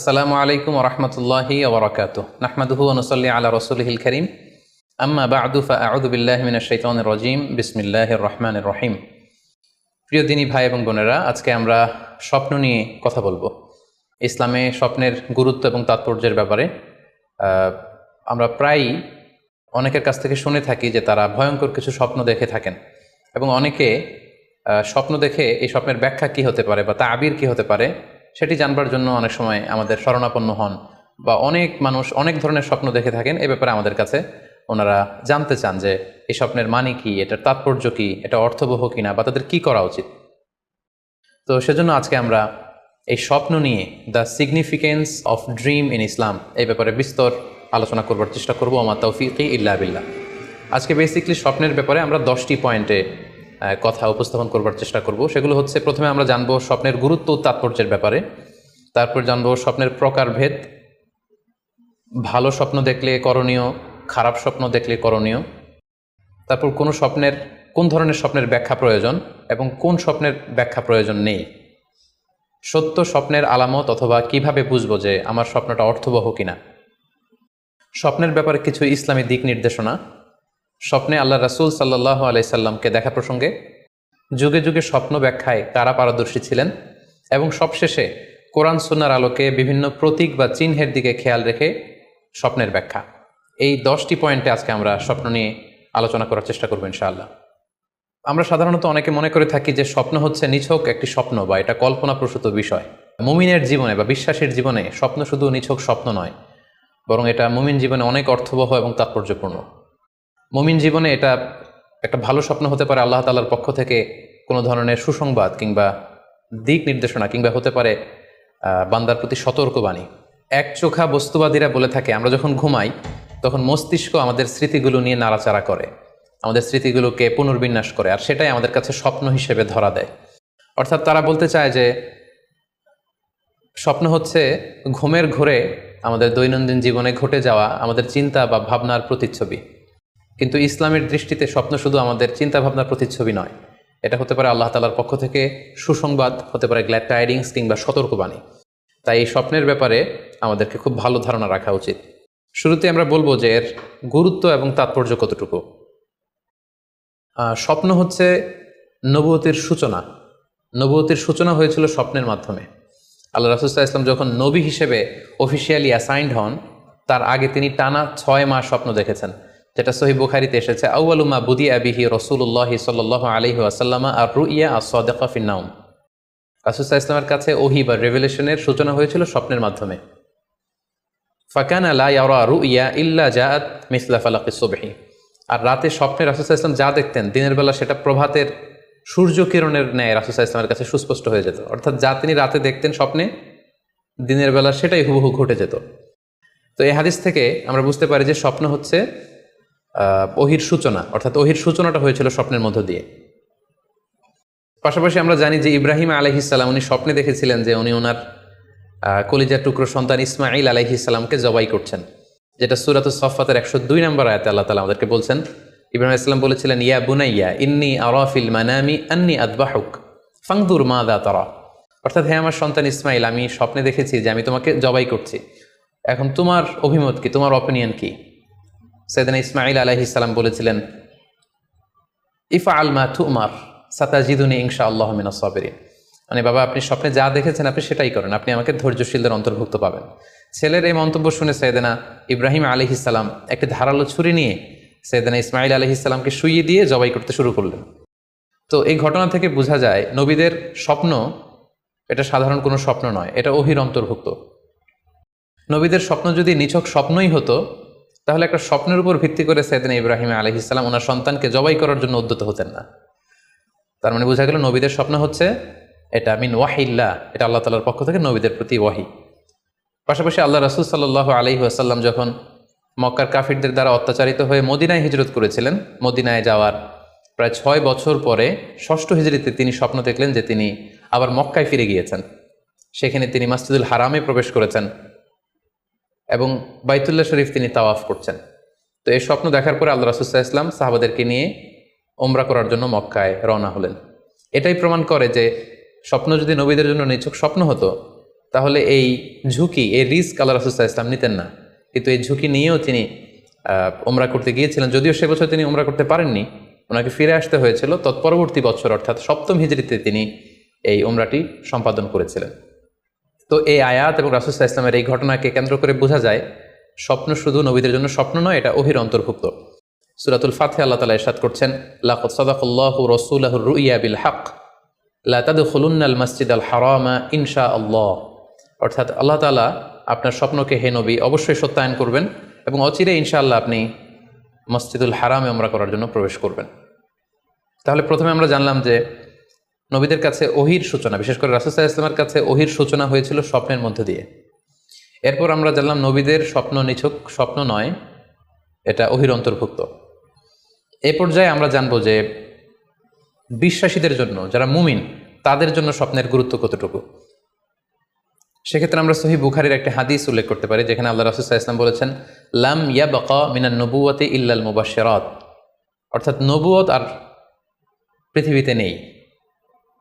আসসালামু আলাইকুম ওরহমতুল্লাহি ওবরাকাতুহ নাহমাদুহু ওয়া নুসাল্লি আলা রাসূলিহিল কারীম আম্মা বা'দু ফাআউযু বিল্লাহি মিনাশ শাইতানির রাজীম বিসমিল্লাহির রহমানির রহিম। প্রিয় দিনী ভাই এবং বোনেরা, আজকে আমরা স্বপ্ন নিয়ে কথা বলবো। ইসলামে স্বপ্নের গুরুত্ব এবং তাৎপর্যের ব্যাপারে আমরা প্রায়ই অনেকের কাছ থেকে শুনে থাকি যে তারা ভয়ঙ্কর কিছু স্বপ্ন দেখে থাকেন এবং অনেকে স্বপ্ন দেখে এই স্বপ্নের ব্যাখ্যা কী হতে পারে বা তাবির কী হতে পারে সেটি জানবার জন্য অনেক সময় আমাদের শরণাপন্ন হন, বা অনেক মানুষ অনেক ধরনের স্বপ্ন দেখে থাকেন। এ ব্যাপারে আমাদের কাছে ওনারা জানতে চান যে এই স্বপ্নের মানে কি, এটার তাৎপর্য কি, এটা অর্থবহ কিনা, বা তাদের কী করা উচিত। তো সেজন্য আজকে আমরা এই স্বপ্ন নিয়ে the significance of dream in Islam এই ব্যাপারে বিস্তর আলোচনা করবার চেষ্টা করবো। আমা তৌফিকি ইল্লা বিল্লাহ। আজকে বেসিকলি স্বপ্নের ব্যাপারে আমরা 10টি পয়েন্টে কথা উপস্থাপন করবার চেষ্টা করব। সেগুলো হচ্ছে, প্রথমে আমরা জানবো স্বপ্নের গুরুত্ব ও তাৎপর্যের ব্যাপারে, তারপর জানবো স্বপ্নের প্রকারভেদ, ভালো স্বপ্ন দেখলে করণীয়, খারাপ স্বপ্ন দেখলে করণীয়, তারপর কোন ধরনের স্বপ্নের ব্যাখ্যা প্রয়োজন এবং কোন স্বপ্নের ব্যাখ্যা প্রয়োজন নেই, সত্য স্বপ্নের আলামত অথবা কিভাবে বুঝবো যে আমার স্বপ্নটা অর্থবহ কিনা, স্বপ্নের ব্যাপারে কিছু ইসলামী দিক নির্দেশনা, স্বপ্নে আল্লাহ রাসূল সাল্লাল্লাহু আলাইহি সাল্লামকে দেখা প্রসঙ্গে, যুগে যুগে স্বপ্ন ব্যাখ্যায় কারা পারদর্শী ছিলেন, এবং সবশেষে কোরআন সুন্নাহর আলোকে বিভিন্ন প্রতীক বা চিহ্নের দিকে খেয়াল রেখে স্বপ্নের ব্যাখ্যা। এই 10টি পয়েন্টে আজকে আমরা স্বপ্ন নিয়ে আলোচনা করার চেষ্টা করব ইনশাআল্লাহ। আমরা সাধারণত অনেকে মনে করে থাকি যে স্বপ্ন হচ্ছে নিছক একটি স্বপ্ন বা এটা কল্পনাপ্রসূত বিষয়। মুমিনের জীবনে বা বিশ্বাসীর জীবনে স্বপ্ন শুধু নিছক স্বপ্ন নয়, বরং এটা মুমিন জীবনে অনেক অর্থবহ এবং তাৎপর্যপূর্ণ। মুমিন জীবনে এটা একটা ভালো স্বপ্ন হতে পারে আল্লাহ তাআলার পক্ষ থেকে কোনো ধরনের সুসংবাদ কিংবা দিক নির্দেশনা, কিংবা হতে পারে বান্দার প্রতি সতর্কবাণী। একচোখা বস্তুবাদীরা বলে থাকে আমরা যখন ঘুমাই তখন মস্তিষ্ক আমাদের স্মৃতিগুলো নিয়ে নাড়াচাড়া করে, আমাদের স্মৃতিগুলোকে পুনর্বিন্যাস করে, আর সেটাই আমাদের কাছে স্বপ্ন হিসেবে ধরা দেয়। অর্থাৎ তারা বলতে চায় যে স্বপ্ন হচ্ছে ঘুমের ঘোরে আমাদের দৈনন্দিন জীবনে ঘটে যাওয়া আমাদের চিন্তা বা ভাবনার প্রতিচ্ছবি। কিন্তু ইসলামের দৃষ্টিতে স্বপ্ন শুধু আমাদের চিন্তা ভাবনার প্রতিচ্ছবি নয়, এটা হতে পারে আল্লাহ তাআলার পক্ষ থেকে সুসংবাদ, হতে পারে গ্ল্যাড টাইডিংস কিংবা সতর্কবাণী। তাই এই স্বপ্নের ব্যাপারে আমাদেরকে খুব ভালো ধারণা রাখা উচিত। শুরুতে আমরা বলবো যে এর গুরুত্ব এবং তাৎপর্য কতটুকু। স্বপ্ন হচ্ছে নবুয়তের সূচনা। নবুয়তের সূচনা হয়েছিল স্বপ্নের মাধ্যমে। আল্লাহ রাসূল সাল্লাল্লাহু আলাইহি ওয়াসাল্লাম যখন নবী হিসেবে অফিসিয়ালি অ্যাসাইন্ড হন, তার আগে তিনি টানা 6 মাস স্বপ্ন দেখেছেন, যেটা সহিহ বুখারীতে এসেছে, আউয়ালু মা বুদিআ বিহি রাসূলুল্লাহ সাল্লাল্লাহু আলাইহি ওয়াসাল্লাম আর-রুইয়া আস-সাদিকা ফিন-নাওম। রাসূল সাল্লাল্লাহু আলাইহি ওয়াসাল্লামের কাছে ওহী বা রেভেলেশনের সূচনা হয়েছিল স্বপ্নের মাধ্যমে। ফাকানা লা ইয়ারা রুইয়া ইল্লা জাআত মিসলা ফালাকিস সুবহি। আর রাতে স্বপ্নে রাসূল সাল্লাল্লাহু আলাইহি ওয়াসাল্লাম যা দেখতেন, দিনের বেলা সেটা প্রভাতের সূর্য কিরণের ন্যায় রাসূল সাল্লাল্লাহু আলাইহি ওয়াসাল্লামের কাছে সুস্পষ্ট হয়ে যেত। অর্থাৎ যা তিনি রাতে দেখতেন স্বপ্নে, দিনের বেলা সেটাই হুবহু ঘটে যেত। তো এই হাদিস থেকে আমরা বুঝতে পারি যে স্বপ্ন হচ্ছে ওহির সূচনা, অর্থাৎ ওহির সূচনাটা হয়েছিল স্বপ্নের মধ্য দিয়ে। পাশাপাশি আমরা জানি যে ইব্রাহিম আলাইহিস সালাম উনি স্বপ্নে দেখেছিলেন যে উনি ওনার কলিজার টুকরো সন্তান ইসমাঈল আলাইহিস সালামকে জবাই করছেন, যেটা সূরাতুস সাফফাতের 102 নম্বর আয়াতে আল্লাহ তাআলা আমাদেরকে বলছেন। ইব্রাহিম আলাইহিস সালাম বলেছিলেন, ইয়া বুনাইয়া ইন্নী আরা ফিল মানামি আন্নী আযবাহুক ফানজুর মাযা তারা। অর্থাৎ, হে আমার সন্তান ইসমাঈল, আমি স্বপ্নে দেখেছি যে আমি তোমাকে জবাই করছি, এখন তোমার অভিমত কি, তোমার অপিনিয়ন কি? সাইয়েদনা ইসমাঈল আলাইহিস সালাম বলেছিলেন, ইফআল মা তুমার সাতাজিদুনি ইনশাআল্লাহু মিনাস সাবিরিন। মানে বাবা, আপনি স্বপ্নে যা দেখেছেন আপনি সেটাই করেন, আপনি আমাকে ধৈর্যশীলদের অন্তর্ভুক্ত পাবেন। ছেলের এই মন্তব্য শুনে সাইয়েদনা ইব্রাহিম আলাইহিস সালাম একটি ধারালো ছুরি নিয়ে সাইয়েদনা ইসমাঈল আলাইহিস সালামকে শুইয়ে দিয়ে জবাই করতে শুরু করলেন। তো এই ঘটনা থেকে বোঝা যায় নবীদের স্বপ্ন এটা সাধারণ কোনো স্বপ্ন নয়, এটা ওহীর অন্তর্ভুক্ত। নবীদের স্বপ্ন যদি নিছক স্বপ্নই হতো, তাহলে একটা স্বপ্নের উপর ভিত্তি করে সাইয়েদনা ইব্রাহিম আলাইহিস সালাম ওনার সন্তানকে জবাই করার জন্য উদ্যত হতেন না। তার মানে বোঝা গেল নবীদের স্বপ্ন হচ্ছে এটা মিন ওয়াহিল্লাহ, এটা আল্লাহ তাআলার পক্ষ থেকে নবীদের প্রতি ওয়াহি। পাশাপাশি আল্লাহ রাসূল সাল্লাল্লাহু আলাইহি ওয়াসাল্লাম যখন মক্কার কাফিরদের দ্বারা অত্যাচারিত হয়ে মদিনায় হিজরত করেছিলেন, মদিনায় যাওয়ার প্রায় 6 বছর পরে 6ষ্ঠ হিজরিতে তিনি স্বপ্ন দেখলেন যে তিনি আবার মক্কায় ফিরে গিয়েছেন। সেখানে তিনি মসজিদুল হারামে প্রবেশ করেছেন এবং বাইতুল্লাহ শরীফ তিনি তাওয়াফ করছেন। তো এই স্বপ্ন দেখার পরে আল্লাহ রাসূল সাল্লাল্লাহু আলাইহি ওয়াসাল্লাম সাহাবাদেরকে নিয়ে উমরা করার জন্য মক্কায় রওনা হলেন। এটাই প্রমাণ করে যে স্বপ্ন যদি নবীদের জন্য নিছক স্বপ্ন হতো, তাহলে এই ঝুঁকি, এই রিস্ক আল্লাহ রাসূল সাল্লাল্লাহু আলাইহি ওয়াসাল্লাম নিতেন না। কিন্তু এই ঝুঁকি নিয়েও তিনি উমরা করতে গিয়েছিলেন, যদিও সে বছর তিনি উমরা করতে পারেননি, ওনাকে ফিরে আসতে হয়েছিল। তৎপরবর্তী বছর অর্থাৎ 7ম হিজরিতে তিনি এই উমরাটি সম্পাদন করেছিলেন। তো এই আয়াত এবং রাসূল সাল্লাল্লাহু আলাইহি ওয়াসাল্লামের এই ঘটনাকে কেন্দ্র করে বোঝা যায় স্বপ্ন শুধু নবীদের জন্য স্বপ্ন নয়, এটা ওহীর অন্তর্ভুক্ত। সূরাতুল ফাতহে আল্লাহ তাআলা ইরশাদ করছেন, লাকাদ সাদাকাল্লাহু রাসূলাহুর রুইয়া বিল হক লা তাদখুলুন্নাল মাসজিদাল হারামা ইনশাআল্লাহ। অর্থাৎ আল্লাহ তাআলা আপনার স্বপ্নকে হে নবী অবশ্যই সত্যায়ন করবেন এবং অচিরে ইনশাআল্লাহ আপনি মসজিদুল হারামে উমরা করার জন্য প্রবেশ করবেন। তাহলে প্রথমে আমরা জানলাম যে নবীদের কাছে ওহীর সূচনা, বিশেষ করে রাসূল সাল্লাল্লাহু আলাইহি ওয়াসাল্লামের কাছে ওহীর সূচনা হয়েছিল স্বপ্নের মধ্য দিয়ে। এরপর আমরা জানলাম নবীদের স্বপ্ন নিছক স্বপ্ন নয়, এটা ওহীর অন্তর্ভুক্ত। এ পর্যায়ে আমরা জানবো যে বিশ্বাসীদের জন্য, যারা মুমিন, তাদের জন্য স্বপ্নের গুরুত্ব কতটুকু। সেক্ষেত্রে আমরা সহিহ বুখারীর একটি হাদিস উল্লেখ করতে পারি, যেখানে আল্লাহ রাসূল সাল্লাল্লাহু আলাইহি ওয়াসাল্লাম বলেছেন, লাম ইয়াবকা মিনান নবুওয়াতি ইল্লাল মুবাশশিরাত। অর্থাৎ নবুয়ত আর পৃথিবীতে নেই,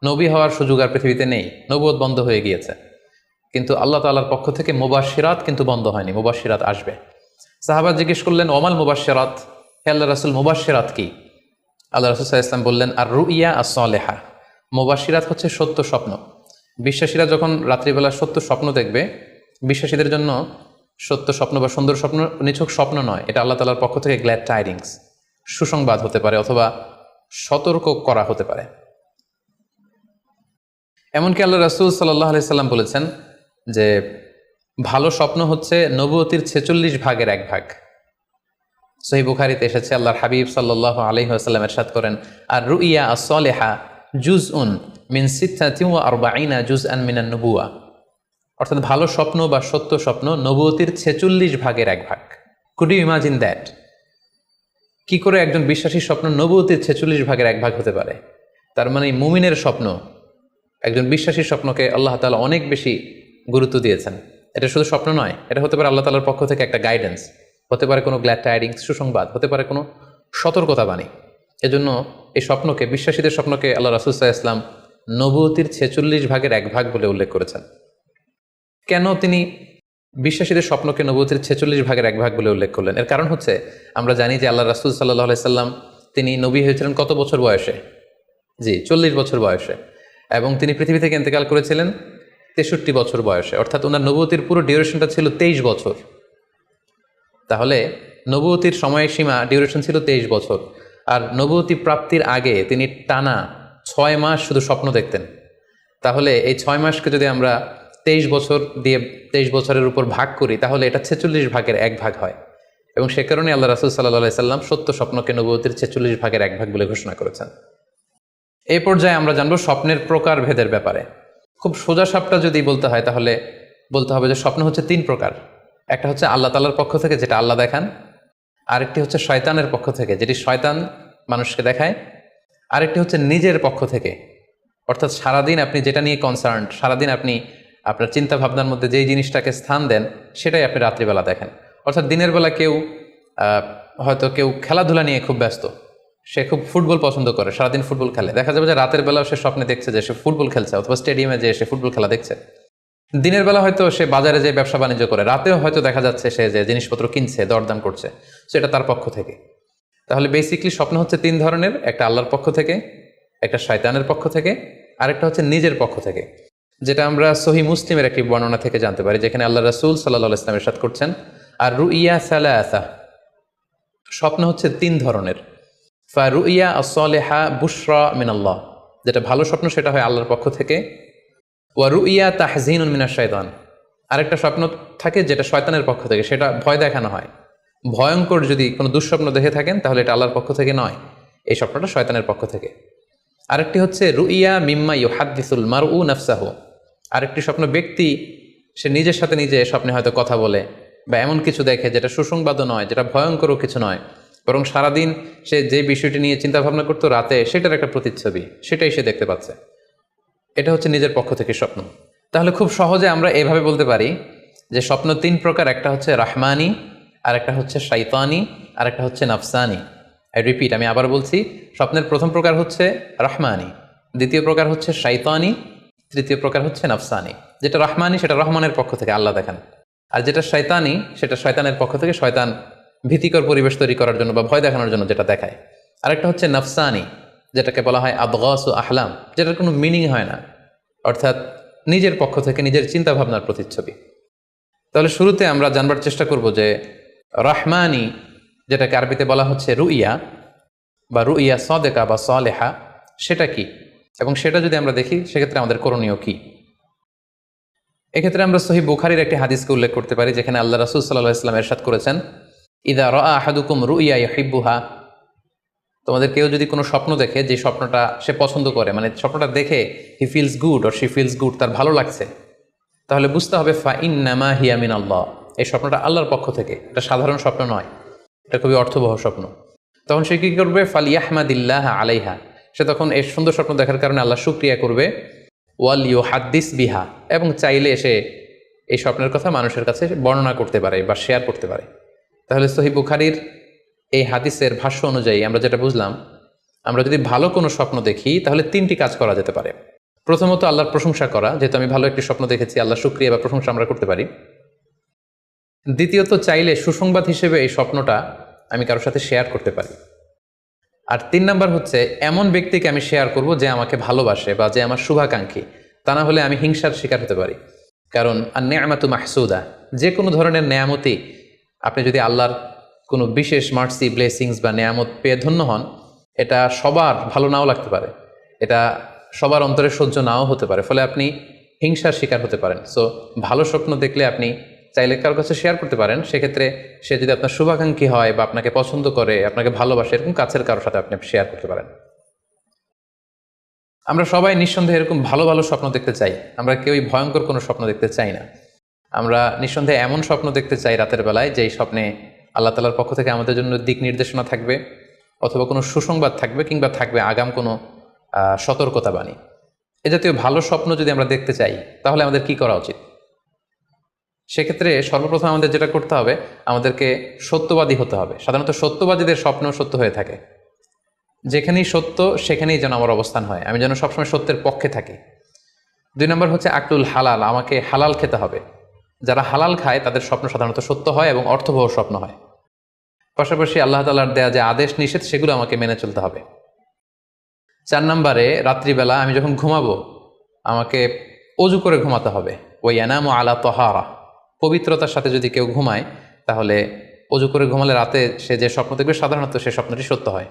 নবী হওয়ার সুযোগ আর পৃথিবীতে নেই, নবুয়ত বন্ধ হয়ে গিয়েছে। কিন্তু আল্লাহ তাআলার পক্ষ থেকে মুবাশশিরাত কিন্তু বন্ধ হয়নি, মুবাশশিরাত আসবে। সাহাবা জিজ্ঞেস করলেন, ওমাল মুবাশশিরাত, হে আল্লাহ রাসূল মুবাশশিরাত কি? আল্লাহ রাসূল সাল্লাল্লাহু আলাইহি ওয়াসাল্লাম বললেন, আর রুইয়া আস-সালেহা। মুবাশশিরাত হচ্ছে সত্য স্বপ্ন। বিশ্বাসীরা যখন রাত্রিবেলা সত্য স্বপ্ন দেখবে, বিশ্বাসীদের জন্য সত্য স্বপ্ন বা সুন্দর স্বপ্ন নিছক স্বপ্ন নয়, এটা আল্লাহ তাআলার পক্ষ থেকে গ্ল্যাড টাইডিংস, সুসংবাদ হতে পারে অথবা সতর্ক করা হতে পারে। এমনকি আল্লাহ রাসূল সাল্লাল্লাহু আলাইহি সাল্লাম বলেছেন যে ভালো স্বপ্ন হচ্ছে নবুয়তির 46 ভাগের 1 ভাগ। সহিহ বুখারীতে এসেছে, আল্লাহর হাবিব সাল্লাল্লাহু আলাইহি ওয়াসাল্লাম ইরশাদ করেন, আর রুইয়া আস-সালেহা জুজউন মিন 46 জুজআন মিনান নবুয়া। অর্থাৎ ভালো স্বপ্ন বা সত্য স্বপ্ন নবুয়তির 46 ভাগের 1 ভাগ। Could you imagine that? কি করে একজন বিশ্বাসীর স্বপ্ন নবুয়তির 46 ভাগের 1 ভাগ হতে পারে? তার মানে মুমিনের স্বপ্ন, একজন বিশ্বাসীর স্বপ্নকে আল্লাহ তাআলা অনেক বেশি গুরুত্ব দিয়েছেন। এটা শুধু স্বপ্ন নয়, এটা হতে পারে আল্লাহ তাআলার পক্ষ থেকে একটা গাইডেন্স, হতে পারে কোনো গ্ল্যাড টাইডিংস, সুসংবাদ, হতে পারে কোনো সতর্কতা বাণী। এজন্য এই স্বপ্নকে, বিশ্বাসীদের স্বপ্নকে আল্লাহ রাসূল সাল্লাল্লাহু আলাইহি ওয়াসাল্লাম নবুয়তির 46 ভাগের 1 ভাগ বলে উল্লেখ করেছেন। কেন তিনি বিশ্বাসীদের স্বপ্নকে নবুয়তির 46 ভাগের 1 ভাগ বলে উল্লেখ করলেন? এর কারণ হচ্ছে, আমরা জানি যে আল্লাহ রাসূল সাল্লাল্লাহু আলাইহি সাল্লাম তিনি নবী হয়েছিলেন কত বছর বয়সে? জি, 40 বছর বয়সে। এবং তিনি পৃথিবী থেকে ইন্তেকাল করেছিলেন 63 বছর বয়সে। অর্থাৎ ওনার নবুয়তির পুরো ডিউরেশনটা ছিল 23 বছর। তাহলে নবুয়তির সময়সীমা ডিউরেশন ছিল 23 বছর। আর নবুয়তি প্রাপ্তির আগে তিনি টানা 6 মাস শুধু স্বপ্ন দেখতেন। তাহলে এই 6 মাসকে যদি আমরা 23 বছর দিয়ে 23 বছরের উপর ভাগ করি, তাহলে এটা 46 ভাগের 1 ভাগ হয়। এবং সে কারণে আল্লাহ রাসূল সাল্লাল্লাহু আলাইহি সাল্লাম সত্য স্বপ্নকে নবুয়তির 46 ভাগের 1 ভাগ বলে ঘোষণা করেছেন। এই পর্যায়ে আমরা জানবো স্বপ্নের প্রকার ভেদের ব্যাপারে। খুব সোজা সাপটা যদি বলতে হয়, তাহলে বলতে হবে যে স্বপ্ন হচ্ছে 3 প্রকার। একটা হচ্ছে আল্লাহ তাআলার পক্ষ থেকে, যেটা আল্লাহ দেখান। আরেকটি হচ্ছে শয়তানের পক্ষ থেকে, যেটি শয়তান মানুষকে দেখায়। আরেকটি হচ্ছে নিজের পক্ষ থেকে, অর্থাৎ সারাদিন আপনি যেটা নিয়ে কনসার্নড, সারাদিন আপনি আপনার চিন্তা ভাবনার মধ্যে যেই জিনিসটাকে স্থান দেন, সেটাই আপনি রাত্রিবেলা দেখেন। অর্থাৎ দিনের বেলা হয়তো কেউ খেলাধুলা নিয়ে খুব ব্যস্ত, সে খুব ফুটবল পছন্দ করে, সারাদিন ফুটবল খেলে। দেখা যাবে যে রাতের বেলাও সে স্বপ্নে দেখছে যে সে ফুটবল খেলছে, অথবা স্টেডিয়ামে যে সে ফুটবল খেলা দেখছে। দিনের বেলা হয়তো সে বাজারে যে ব্যবসা বাণিজ্য করে, রাতেও হয়তো দেখা যাচ্ছে সে যে জিনিসপত্র কিনছে, দরদাম করছে, সেটা তার পক্ষ থেকে। তাহলে বেসিকলি স্বপ্ন হচ্ছে 3 ধরনের, একটা আল্লাহর পক্ষ থেকে, একটা শয়তানের পক্ষ থেকে, আরেকটা হচ্ছে নিজের পক্ষ থেকে, যেটা আমরা সহিহ মুসলিমের একটি বর্ণনা থেকে জানতে পারি, যেখানে আল্লাহ রাসূল সাল্লাল্লাহু আলাইহি ওয়াসাল্লাম ইরশাদ করছেন, আর রুইয়া সালাসা, স্বপ্ন হচ্ছে 3 ধরনের। ফারুইয়া আস-সালেহা বুশরা মিনাল্লাহ, যেটা ভালো স্বপ্ন সেটা হয় আল্লাহর পক্ষ থেকে। ওয়া রুইয়া তাহজিনুন মিনাশ শাইতান, আরেকটা স্বপ্ন থাকে যেটা শয়তানের পক্ষ থেকে, সেটা ভয় দেখানো হয়। ভয়ঙ্কর যদি কোনো দুঃস্বপ্ন দেখে থাকেন, তাহলে এটা আল্লাহর পক্ষ থেকে নয়, এই স্বপ্নটা শয়তানের পক্ষ থেকে। আরেকটি হচ্ছে রুইয়া মিম্মা ইউহাদ্দিসুল মারউ নাফসাহু, আরেকটি স্বপ্ন ব্যক্তি সে নিজের সাথে নিজে স্বপ্নে হয়তো কথা বলে বা এমন কিছু দেখে যেটা সুসংবাদও নয়, যেটা ভয়ঙ্করও কিছু নয়, বরং সারাদিন সে যে বিষয়টি নিয়ে চিন্তা ভাবনা করতো, রাতে সেটার একটা প্রতিচ্ছবি, সেটাই সে দেখতে পাচ্ছে। এটা হচ্ছে নিজের পক্ষ থেকে স্বপ্ন। তাহলে খুব সহজে আমরা এভাবে বলতে পারি যে স্বপ্ন 3 প্রকার, একটা হচ্ছে রাহমানি, আরেকটা হচ্ছে শাইতানি, আরেকটা হচ্ছে নাফসানি। রিপিট, আমি আবার বলছি, স্বপ্নের প্রথম প্রকার হচ্ছে রাহমানি, দ্বিতীয় প্রকার হচ্ছে শাইতানি, তৃতীয় প্রকার হচ্ছে নাফসানি। যেটা রহমানি সেটা রহমানের পক্ষ থেকে আল্লাহ দেখান, আর যেটা শয়তানি সেটা শয়তানের পক্ষ থেকে শয়তান ভীতিকর পরিবেশ তৈরি করার জন্য বা ভয় দেখানোর জন্য যেটা দেখায়। আরেকটা হচ্ছে নাফসানি, যেটাকে বলা হয় আদগাস ও আহলাম, যেটার কোনো মিনিং হয় না, অর্থাৎ নিজের পক্ষ থেকে নিজের চিন্তা ভাবনার প্রতিচ্ছবি। তাহলে শুরুতে আমরা জানবার চেষ্টা করব যে রহমানি, যেটাকে আরবিতে বলা হচ্ছে রুইয়া বা রুইয়া সদেকা বা সলেহা, সেটা কি, এবং সেটা যদি আমরা দেখি সেক্ষেত্রে আমাদের করণীয় কি। এক্ষেত্রে আমরা সহিহ বুখারীর একটি হাদিসকে উল্লেখ করতে পারি, যেখানে আল্লাহ রাসূল সাল্লাল্লাহু আলাইহি ওয়াসাল্লাম ইরশাদ করেছেন, ইযা রাআ আহাদুকুম রুইয়া ইউহিব্বুহা, তোমাদের কেউ যদি কোনো স্বপ্ন দেখে যে স্বপ্নটা সে পছন্দ করে, মানে স্বপ্নটা দেখে he feels good or she feels good, তার ভালো লাগছে, তাহলে বুঝতে হবে ফা ইন্নামা হিয়া মিনাল্লাহ, এই স্বপ্নটা আল্লাহর পক্ষ থেকে, এটা সাধারণ স্বপ্ন নয়, এটা খুবই অর্থবহ স্বপ্ন। তখন সে কী করবে, ফালিয়াহমাদিল্লাহ আলাইহা, সে তখন এই সুন্দর স্বপ্ন দেখার কারণে আল্লাহ শুকরিয়া করবে, ওয়াল ইউহাদ্দিস বিহা, এবং চাইলে এসে এই স্বপ্নের কথা মানুষের কাছে বর্ণনা করতে পারে বা শেয়ার করতে পারে। তাহলে সহিহ বুখারীর এই হাদিসের ভাষ্য অনুযায়ী আমরা যেটা বুঝলাম, আমরা যদি ভালো কোনো স্বপ্ন দেখি তাহলে তিনটি কাজ করা যেতে পারে। প্রথমত আল্লাহর প্রশংসা করা, যেহেতু আমি ভালো একটি স্বপ্ন দেখেছি, আল্লাহ শুকরিয়া বা প্রশংসা আমরা করতে পারি। দ্বিতীয়ত চাইলে সুসংবাদ হিসেবে এই স্বপ্নটা আমি কারোর সাথে শেয়ার করতে পারি। আর 3 নাম্বার হচ্ছে এমন ব্যক্তিকে আমি শেয়ার করব যে আমাকে ভালোবাসে বা যে আমার শুভাকাঙ্ক্ষী, তা না হলে আমি হিংসার শিকার হতে পারি। কারণ আন-নি'মাতু মাহসুদা, যে কোনো ধরনের নেয়ামতি, আপনি যদি আল্লাহর কোনো বিশেষ মার্সি, ব্লেসিংস বা নেয়ামত পেয়ে ধন্য হন, এটা সবার ভালো নাও লাগতে পারে, এটা সবার অন্তরে সহ্য নাও হতে পারে, ফলে আপনি হিংসার শিকার হতে পারেন। সো ভালো স্বপ্ন দেখলে আপনি চাইলে কারোর কাছে শেয়ার করতে পারেন, সেক্ষেত্রে সে যদি আপনার শুভাকাঙ্ক্ষী হয় বা আপনাকে পছন্দ করে, আপনাকে ভালোবাসে, এরকম কাছের কারোর সাথে আপনি শেয়ার করতে পারেন। আমরা সবাই নিঃসন্দেহে এরকম ভালো ভালো স্বপ্ন দেখতে চাই, আমরা কেউই ভয়ঙ্কর কোনো স্বপ্ন দেখতে চাই না। আমরা নিঃসন্দেহে এমন স্বপ্ন দেখতে চাই রাতের বেলায়, যেই স্বপ্নে আল্লাহ তাআলার পক্ষ থেকে আমাদের জন্য দিক নির্দেশনা থাকবে, অথবা কোনো সুসংবাদ থাকবে, কিংবা থাকবে আগাম কোনো সতর্কতাবাণী। এ জাতীয় ভালো স্বপ্ন যদি আমরা দেখতে চাই তাহলে আমাদের কি করা উচিত? সেক্ষেত্রে সর্বপ্রথম আমাদের যেটা করতে হবে, আমাদেরকে সত্যবাদী হতে হবে। সাধারণত সত্যবাদীদের স্বপ্ন সত্য হয়ে থাকে। যেখানেই সত্য সেখানেই যেন আমার অবস্থান হয়, আমি যেন সবসময় সত্যের পক্ষে থাকি। 2 নম্বর হচ্ছে আকলুল হালাল, আমাকে হালাল খেতে হবে। যারা হালাল খায় তাদের স্বপ্ন সাধারণত সত্য হয় এবং অর্থবহ স্বপ্ন হয়। পাশাপাশি আল্লাহ তাআলার দেয়া যে আদেশ নিষেধ সেগুলো আমাকে মেনে চলতে হবে। 4 নম্বরে রাত্রিবেলা আমি যখন ঘুমাবো আমাকে অজু করে ঘুমাতে হবে। ওয়ায়ানামু আলা তাহারা, পবিত্রতার সাথে যদি কেউ ঘুমায় তাহলে অজু করে ঘুমালে রাতে সে যে স্বপ্ন দেখবে সাধারণত সে স্বপ্নটি সত্য হয়।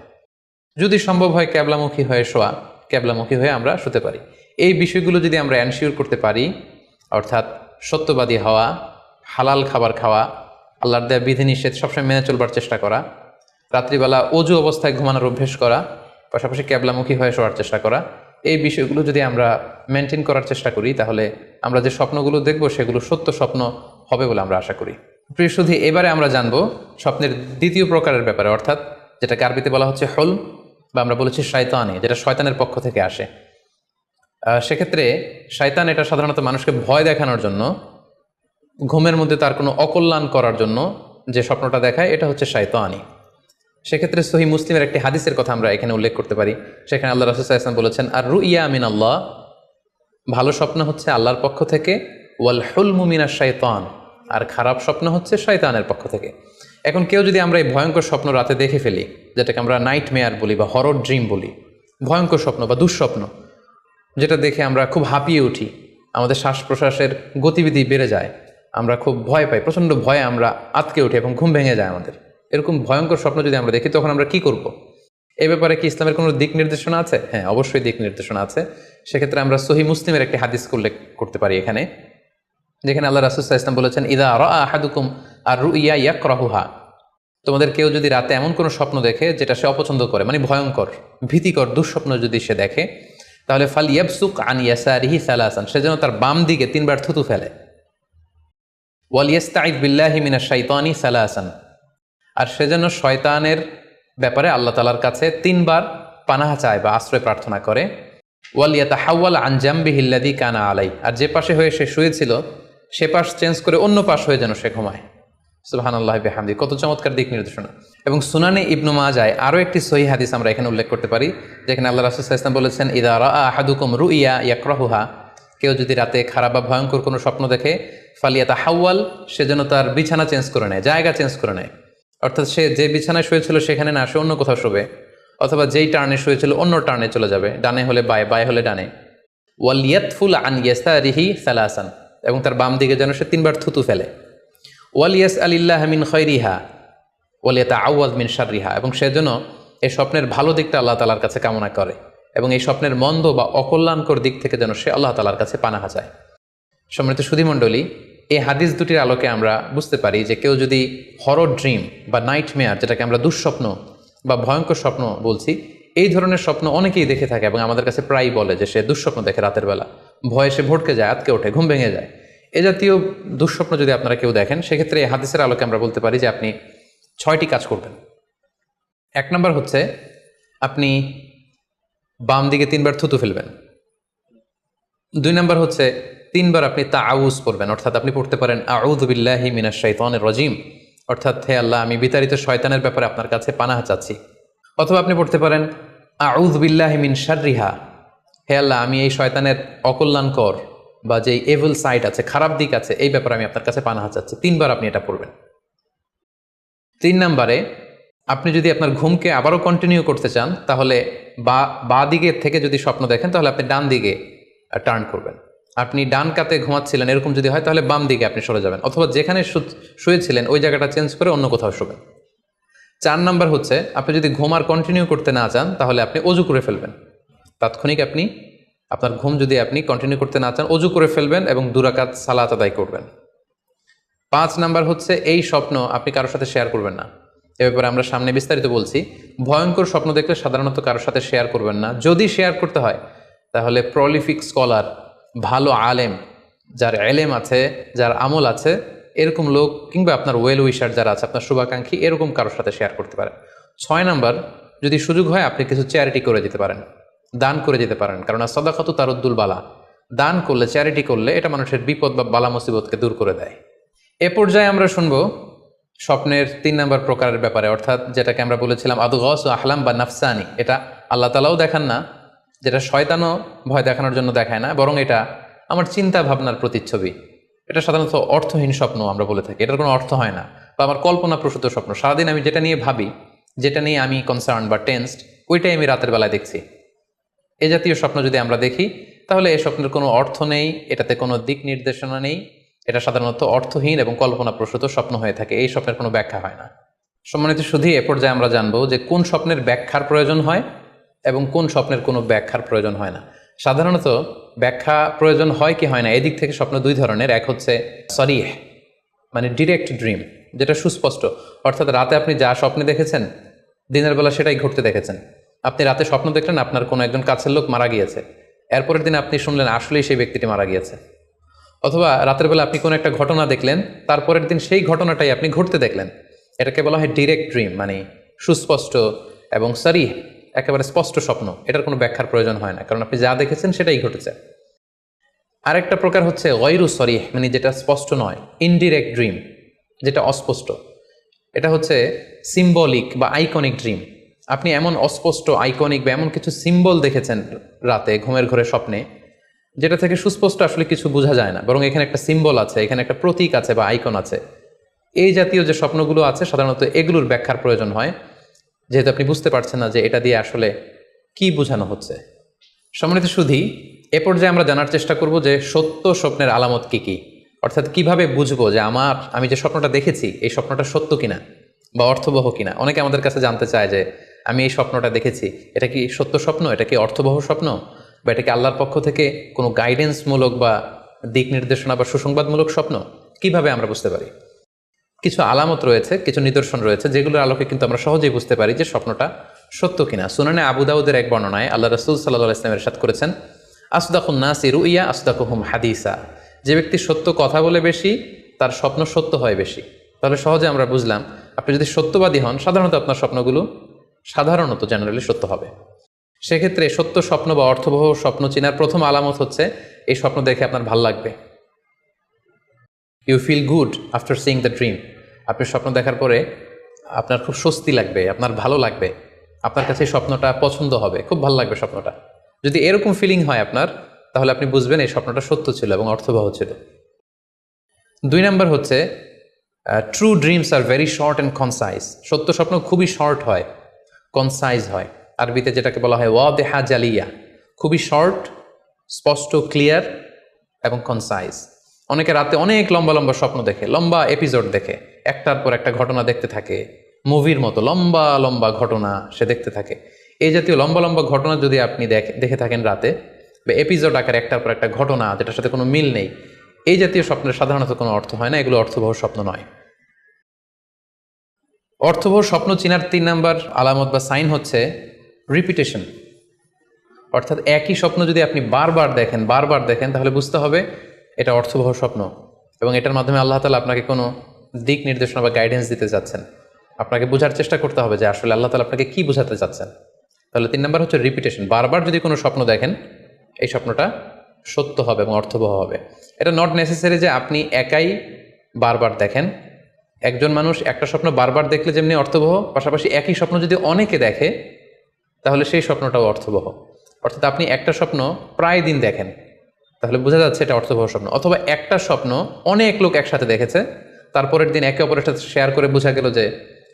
যদি সম্ভব হয় ক্যাবলামুখী হয়ে শোয়া, ক্যাবলামুখী হয়ে আমরা শুতে পারি। এই বিষয়গুলো যদি আমরা এনশিওর করতে পারি, অর্থাৎ সত্যবাদী হওয়া, হালাল খাবার খাওয়া, আল্লাহর দেয়া বিধিনিষেধ সবসময় মেনে চলবার চেষ্টা করা, রাত্রিবেলা অজু অবস্থায় ঘুমানোর অভ্যেস করা, পাশাপাশি ক্যাবলামুখী হয়ে শোয়ার চেষ্টা করা, এই বিষয়গুলো যদি আমরা মেনটেন করার চেষ্টা করি তাহলে আমরা যে স্বপ্নগুলো দেখব সেগুলো সত্য স্বপ্ন হবে বলে আমরা আশা করি। প্রিয় সুধী, এবারে আমরা জানবো স্বপ্নের দ্বিতীয় প্রকারের ব্যাপারে, অর্থাৎ যেটাকে আরবিতে বলা হচ্ছে হলম, বা আমরা বলেছি শয়তানি, যেটা শয়তানের পক্ষ থেকে আসে। সেক্ষেত্রে শয়তান এটা সাধারণত মানুষকে ভয় দেখানোর জন্য, ঘুমের মধ্যে তার কোনো অকল্যাণ করার জন্য যে স্বপ্নটা দেখায়, এটা হচ্ছে শয়তানি। সেক্ষেত্রে সহিহ মুসলিমের একটি হাদিসের কথা আমরা এখানে উল্লেখ করতে পারি। সেখানে আল্লাহ রাসূল সাল্লাল্লাহু আলাইহি ওয়াসাল্লাম বলেছেন, আর রুইয়া মিন আল্লাহ, ভালো স্বপ্ন হচ্ছে আল্লাহর পক্ষ থেকে, ওয়াল হুলমু মিনাশ শাইতান, আর খারাপ স্বপ্ন হচ্ছে শয়তানের পক্ষ থেকে। এখন কেউ যদি আমরা এই ভয়ঙ্কর স্বপ্ন রাতে দেখে ফেলি, যেটাকে আমরা নাইট মেয়ার বলি বা হরর ড্রিম বলি, ভয়ঙ্কর স্বপ্ন বা দুঃস্বপ্ন, যেটা দেখে আমরা খুব হাঁপিয়ে উঠি, আমাদের শ্বাস প্রশ্বাসের গতিবিধি বেড়ে যায়, আমরা খুব ভয় পাই, প্রচণ্ড ভয়ে আমরা আতকে উঠি এবং ঘুম ভেঙে যায় আমাদের, এরকম ভয়ঙ্কর স্বপ্ন যদি আমরা দেখি তখন আমরা কি করব? এ ব্যাপারে কি ইসলামের কোনো দিক নির্দেশনা আছে? হ্যাঁ, অবশ্যই দিক নির্দেশনা আছে। সেক্ষেত্রে আমরা সহিহ মুসলিমের একটি হাদিস উল্লেখ করতে পারি এখানে, যেখানে আল্লাহ রাসূল সাল্লাল্লাহু আলাইহি ওয়াসাল্লাম বলেছেন, ইযা রাআ আহাদুকুম আর রুইয়া ইয়াকরাহুহা, তোমাদের কেউ যদি রাতে এমন কোনো স্বপ্ন দেখে যেটা সে অপছন্দ করে, মানে ভয়ঙ্কর, ভীতিকর দুঃস্বপ্ন যদি সে দেখে, তাহলে ফাল ইয়াবসুক আন ইয়াসারিহি সালাসান, সে যেন তার বাম দিকে 3 বার থুতু ফেলে। ওয়াল ইস্তাইদ বিল্লাহি মিনাশ শাইতানি সালাসান, আর সে যেন শয়তানের ব্যাপারে আল্লাহ তাআলার কাছে 3 বার পানাহ চায় বা আশ্রয় প্রার্থনা করে। ওয়াল ইয়াতাহাওয়াল আন জামবিহি আল্লাযী কানা আলাই, আর যে পাশে হয়ে সে শুয়েছিল সে পাশ চেঞ্জ করে অন্য পাশ হয়ে যেন সে ঘুমায়। সুবহানাল্লাহি বিহামদি, কত চমৎকার দিক নির্দেশনা। এবং সুনানে ইবনু মাজায় আরও একটি সহিহ হাদিস আমরা এখানে উল্লেখ করতে পারি, যেখানে আল্লাহ রাসূল সাল্লাল্লাহু আলাইহি ওয়াসাল্লাম বলেছেন, ইযা রাআ আহাদুকুম রুইয়া ইয়াকরাহুহা, কেউ যদি রাতে খারাপ বা ভয়ঙ্কর কোনো স্বপ্ন দেখে ফালিয়াতা হাওয়াল, সে যেন তার বিছানা চেঞ্জ করে নেয়, জায়গা চেঞ্জ করে নেয়। অর্থাৎ সে যে বিছানায় শুয়েছিল সেখানে না, সে অন্য কোথাও শোবে, অথবা যেই টার্নে শুয়েছিল অন্য টার্নে চলে যাবে, ডানে হলে বায়ে, বায়ে হলে ডানে। ওয়ালিয়াতফুল আন ইয়াসারিহি সালাসান, এবং তার বাম দিকে যেন সে 3বার থুতু ফেলে। ওয়ালিয়াস আলিল্লাহ মিন খৈরিহা ওয়ালিয়াতা আউয়াজ মিন শাররিহা, এবং সে যেন এই স্বপ্নের ভালো দিকটা আল্লাহ তালার কাছে কামনা করে, এবং এই স্বপ্নের মন্দ বা অকল্যাণকর দিক থেকে যেন সে আল্লাহ তালার কাছে পানাহা চায়। সম্মানিত সুধীমণ্ডলী, এই হাদিস দুটির আলোকে আমরা বুঝতে পারি যে কেউ যদি হরর ড্রিম বা নাইটমেয়ার, যেটাকে আমরা দুঃস্বপ্ন বা ভয়ঙ্কর স্বপ্ন বলছি, এই ধরনের স্বপ্ন অনেকেই দেখে থাকে এবং আমাদের কাছে প্রায়ই বলে যে সে দুঃস্বপ্ন দেখে রাতের বেলা, ভয়ে সে ভটকে যায়, আতকে ওঠে, ঘুম ভেঙে যায়। এ জাতীয় দুঃস্বপ্ন যদি আপনারা কেউ দেখেন, সেক্ষেত্রে এই হাদিসের আলোকে আমরা বলতে পারি যে আপনি 6টি কাজ করবেন। 1 নম্বর হচ্ছে আপনি বাম দিকে 3বার থুতু ফেলবেন। 2 নম্বর হচ্ছে 3বার আপনি তাআউজ পড়বেন, অর্থাৎ আপনি পড়তে পারেন আউযু বিল্লাহি মিনাশ শাইতানির রাজিম, অর্থাৎ হে আল্লাহ, আমি বিতাড়িত শয়তানের ব্যাপারে আপনার কাছে পানাহা চাচ্ছি। অথবা আপনি পড়তে পারেন আউযু বিল্লাহি মিন শাররিহা, হে আল্লাহ, আমি এই শয়তানের অকল্যাণকর বা যেই এভিল সাইড আছে, খারাপ দিক আছে, এই ব্যাপারে আমি আপনার কাছে পানাহা চাচ্ছি। 3বার আপনি এটা পড়বেন। 3 নম্বরে আপনি যদি আপনার ঘুমকে আবারও কন্টিনিউ করতে চান, তাহলে বা দিকে থেকে যদি স্বপ্ন দেখেন, তাহলে আপনি ডান দিকে টার্ন করবেন। আপনি ডান কাতে ঘুমাচ্ছিলেন, এরকম যদি হয় তাহলে বাম দিকে আপনি সরে যাবেন, অথবা যেখানে শুয়েছিলেন ওই জায়গাটা চেঞ্জ করে অন্য কোথাও শোবেন। 4 নম্বর হচ্ছে আপনি যদি ঘুম আর কন্টিনিউ করতে না চান, তাহলে আপনি অজু করে ফেলবেন। তাৎক্ষণিক আপনি আপনার ঘুম যদি আপনি কন্টিনিউ করতে না চান, অজু করে ফেলবেন এবং 2 রাকাত সালাত আদায় করবেন। 5 নাম্বার হচ্ছে এই স্বপ্ন আপনি কারোর সাথে শেয়ার করবেন না। এ ব্যাপারে আমরা সামনে বিস্তারিত বলছি। ভয়ঙ্কর স্বপ্ন দেখলে সাধারণত কারোর সাথে শেয়ার করবেন না। যদি শেয়ার করতে হয় তাহলে প্রলিফিক স্কলার, ভালো আলেম, যার এলেম আছে, যার আমল আছে, এরকম লোক, কিংবা আপনার ওয়েল উইশার যারা আছে, আপনার শুভাকাঙ্ক্ষী, এরকম কারোর সাথে শেয়ার করতে পারেন। 6 নাম্বার, যদি সুযোগ হয় আপনি কিছু চ্যারিটি করে দিতে পারেন, দান করে দিতে পারেন, কারণ সাদাকাতু তারুদ্দুল বালা, দান করলে, চ্যারিটি করলে এটা মানুষের বিপদ বা বালা মুসিবতকে দূর করে দেয়। এ পর্যায়ে আমরা শুনবো স্বপ্নের 3 নম্বর প্রকারের ব্যাপারে, অর্থাৎ যেটাকে আমরা বলেছিলাম আদগাস ও আহলাম বা নাফসানি। এটা আল্লাহ তালাও দেখান না, যেটা শয়তানও ভয় দেখানোর জন্য দেখায় না, বরং এটা আমার চিন্তা ভাবনার প্রতিচ্ছবি। এটা সাধারণত অর্থহীন স্বপ্ন আমরা বলে থাকি, এটার কোনো অর্থ হয় না, বা আমার কল্পনাপ্রসূত স্বপ্ন। সারাদিন আমি যেটা নিয়ে ভাবি, যেটা নিয়ে আমি কনসার্ন বা টেন্সড, ওইটাই আমি রাতের বেলায় দেখছি। এ জাতীয় স্বপ্ন যদি আমরা দেখি, তাহলে এই স্বপ্নের কোনো অর্থ নেই, এটাতে কোনো দিক নির্দেশনা নেই, এটা সাধারণত অর্থহীন এবং কল্পনাপ্রসূত স্বপ্ন হয়ে থাকে। এই স্বপ্নের কোনো ব্যাখ্যা হয় না। সম্মানিত শুধু এ পর্যায়ে আমরা জানবো যে কোন স্বপ্নের ব্যাখ্যার প্রয়োজন হয় এবং কোন স্বপ্নের কোনো ব্যাখ্যার প্রয়োজন হয় না। সাধারণত ব্যাখ্যা প্রয়োজন হয় কি হয় না, এদিক থেকে স্বপ্ন 2 ধরনের। এক হচ্ছে সরিহ, মানে ডিরেক্ট ড্রিম, যেটা সুস্পষ্ট, অর্থাৎ রাতে আপনি যা স্বপ্নে দেখেছেন দিনের বেলা সেটাই ঘটতে দেখেছেন। আপনি রাতে স্বপ্ন দেখলেন আপনার কোনো একজন কাছের লোক মারা গিয়েছে, এরপরের দিন আপনি শুনলেন আসলেই সেই ব্যক্তিটি মারা গিয়েছে। অথবা রাতের বেলা আপনি কোনো একটা ঘটনা দেখলেন, তারপরের দিন সেই ঘটনাটাই আপনি ঘটতে দেখলেন। এটাকে বলা হয় ডিরেক্ট ড্রিম, মানে সুস্পষ্ট এবং সরিহ, একেবারে স্পষ্ট স্বপ্ন। এটার কোনো ব্যাখ্যার প্রয়োজন হয় না, কারণ আপনি যা দেখেছেন সেটাই ঘটেছে। আরেকটা প্রকার হচ্ছে গয়রু সরিহ, মানে যেটা স্পষ্ট নয়, ইনডিরেক্ট ড্রিম, যেটা অস্পষ্ট। এটা হচ্ছে সিম্বলিক বা আইকনিক ড্রিম। আপনি এমন অস্পষ্ট, আইকনিক বা এমন কিছু সিম্বল দেখেছেন রাতে ঘুমের ঘরে স্বপ্নে, যেটা থেকে সুস্পষ্ট আসলে কিছু বোঝা যায় না, বরং এখানে একটা সিম্বল আছে, এখানে একটা প্রতীক আছে বা আইকন আছে। এই জাতীয় যে স্বপ্নগুলো আছে, সাধারণত এগুলোর ব্যাখ্যার প্রয়োজন হয়, যেহেতু আপনি বুঝতে পারছেন না যে এটা দিয়ে আসলে কি বোঝানো হচ্ছে। সম্মানিত সুধী, এ পর্যায়ে আমরা জানার চেষ্টা করব যে সত্য স্বপ্নের আলামত কি কি, অর্থাৎ কিভাবে বুঝবো যে আমি যে স্বপ্নটা দেখেছি এই স্বপ্নটা সত্য কিনা বা অর্থবহ কিনা। অনেকে আমাদের কাছে জানতে চায় যে আমি এই স্বপ্নটা দেখেছি, এটা কি সত্য স্বপ্ন, এটা কি অর্থবহ স্বপ্ন, বা এটা কি আল্লাহর পক্ষ থেকে কোনো গাইডেন্সমূলক বা দিক নির্দেশনা বা সুসংবাদমূলক স্বপ্ন। কিভাবে আমরা বুঝতে পারি? কিছু আলামত রয়েছে, কিছু নিদর্শন রয়েছে, যেগুলোর আলোকে কিন্তু আমরা সহজেই বুঝতে পারি যে স্বপ্নটা সত্য কিনা। সুনানে আবু দাউদের এক বর্ণনায় আল্লাহ রাসূল সাল্লাল্লাহু আলাইহি ওয়াসাল্লাম ইরশাদ করেছেন, আসদাকুন নাসি রুইয়া আসদাকুহুম হাদিসা। যে ব্যক্তি সত্য কথা বলে বেশি, তার স্বপ্ন সত্য হয় বেশি। তাহলে সহজে আমরা বুঝলাম, আপনি যদি সত্যবাদী হন, সাধারণত আপনার স্বপ্নগুলো জেনারেলি সত্য হবে। সেক্ষেত্রে সত্য স্বপ্ন বা অর্থবহ স্বপ্ন চেনার প্রথম আলামত হচ্ছে এই স্বপ্ন দেখে আপনার ভাল লাগবে। You feel good after seeing the dream. আপনি স্বপ্ন দেখার পরে আপনার খুব স্বস্তি লাগবে, আপনার ভালো লাগবে, আপনার কাছে স্বপ্নটা পছন্দ হবে, খুব ভালো লাগবে স্বপ্নটা। যদি এরকম ফিলিং হয় আপনার, তাহলে আপনি বুঝবেন এই স্বপ্নটা সত্য ছিল এবং অর্থবহ ছিল। 2 নম্বর হচ্ছে true dreams are very short and concise. সত্য স্বপ্ন খুবই শর্ট হয়, কনসাইজ হয়। আরবিতে যেটাকে বলা হয় ওয়াদেহা জালিয়া, খুবই শর্ট, স্পষ্ট, ক্লিয়ার এবং কনসাইজ। অনেকে রাতে অনেক লম্বা লম্বা স্বপ্ন দেখে, লম্বা এপিসোড দেখে, একটার পর একটা ঘটনা দেখতে থাকে, মুভির মতো লম্বা লম্বা ঘটনা সে দেখতে থাকে। এই জাতীয় লম্বা লম্বা ঘটনা যদি আপনি দেখে থাকেন রাতে, বা এপিসোড আকারে একটার পর একটা ঘটনা যেটার সাথে কোনো মিল নেই, এই জাতীয় স্বপ্নের সাধারণত কোনো অর্থ হয় না, এগুলো অর্থবহ স্বপ্ন নয়। অর্থবহ স্বপ্ন চিনার 3 নম্বর আলামত বা সাইন হচ্ছে রিপিটেশন। অর্থাৎ একই স্বপ্ন যদি আপনি বারবার দেখেন তাহলে বুঝতে হবে এটা অর্থবহ স্বপ্ন, এবং এটার মাধ্যমে আল্লাহ তাআলা আপনাকে কোনো দিক নির্দেশনা বা গাইডেন্স দিতে চাচ্ছেন। আপনাকে বোঝার চেষ্টা করতে হবে যে আসলে আল্লাহ তাআলা আপনাকে কি বোঝাতে চাচ্ছেন। তাহলে 3 নম্বর হচ্ছে রিপিটেশন। বারবার যদি কোনো স্বপ্ন দেখেন, এই স্বপ্নটা সত্য হবে এবং অর্থবহ হবে। এটা নট নেসেসারি যে আপনি একাই বারবার দেখেন। একজন মানুষ একটা স্বপ্ন বারবার দেখলে যেমনি অর্থবহ, পাশাপাশি একই স্বপ্ন যদি অনেকে দেখে তাহলে সেই স্বপ্নটাও অর্থবহ। অর্থাৎ আপনি একটা স্বপ্ন প্রায় দিন দেখেন, তাহলে বোঝা যাচ্ছে এটা অর্থবহ স্বপ্ন। অথবা একটা স্বপ্ন অনেক লোক একসাথে দেখেছে, তারপরের দিন একে অপরের সাথে শেয়ার করে বোঝা গেল যে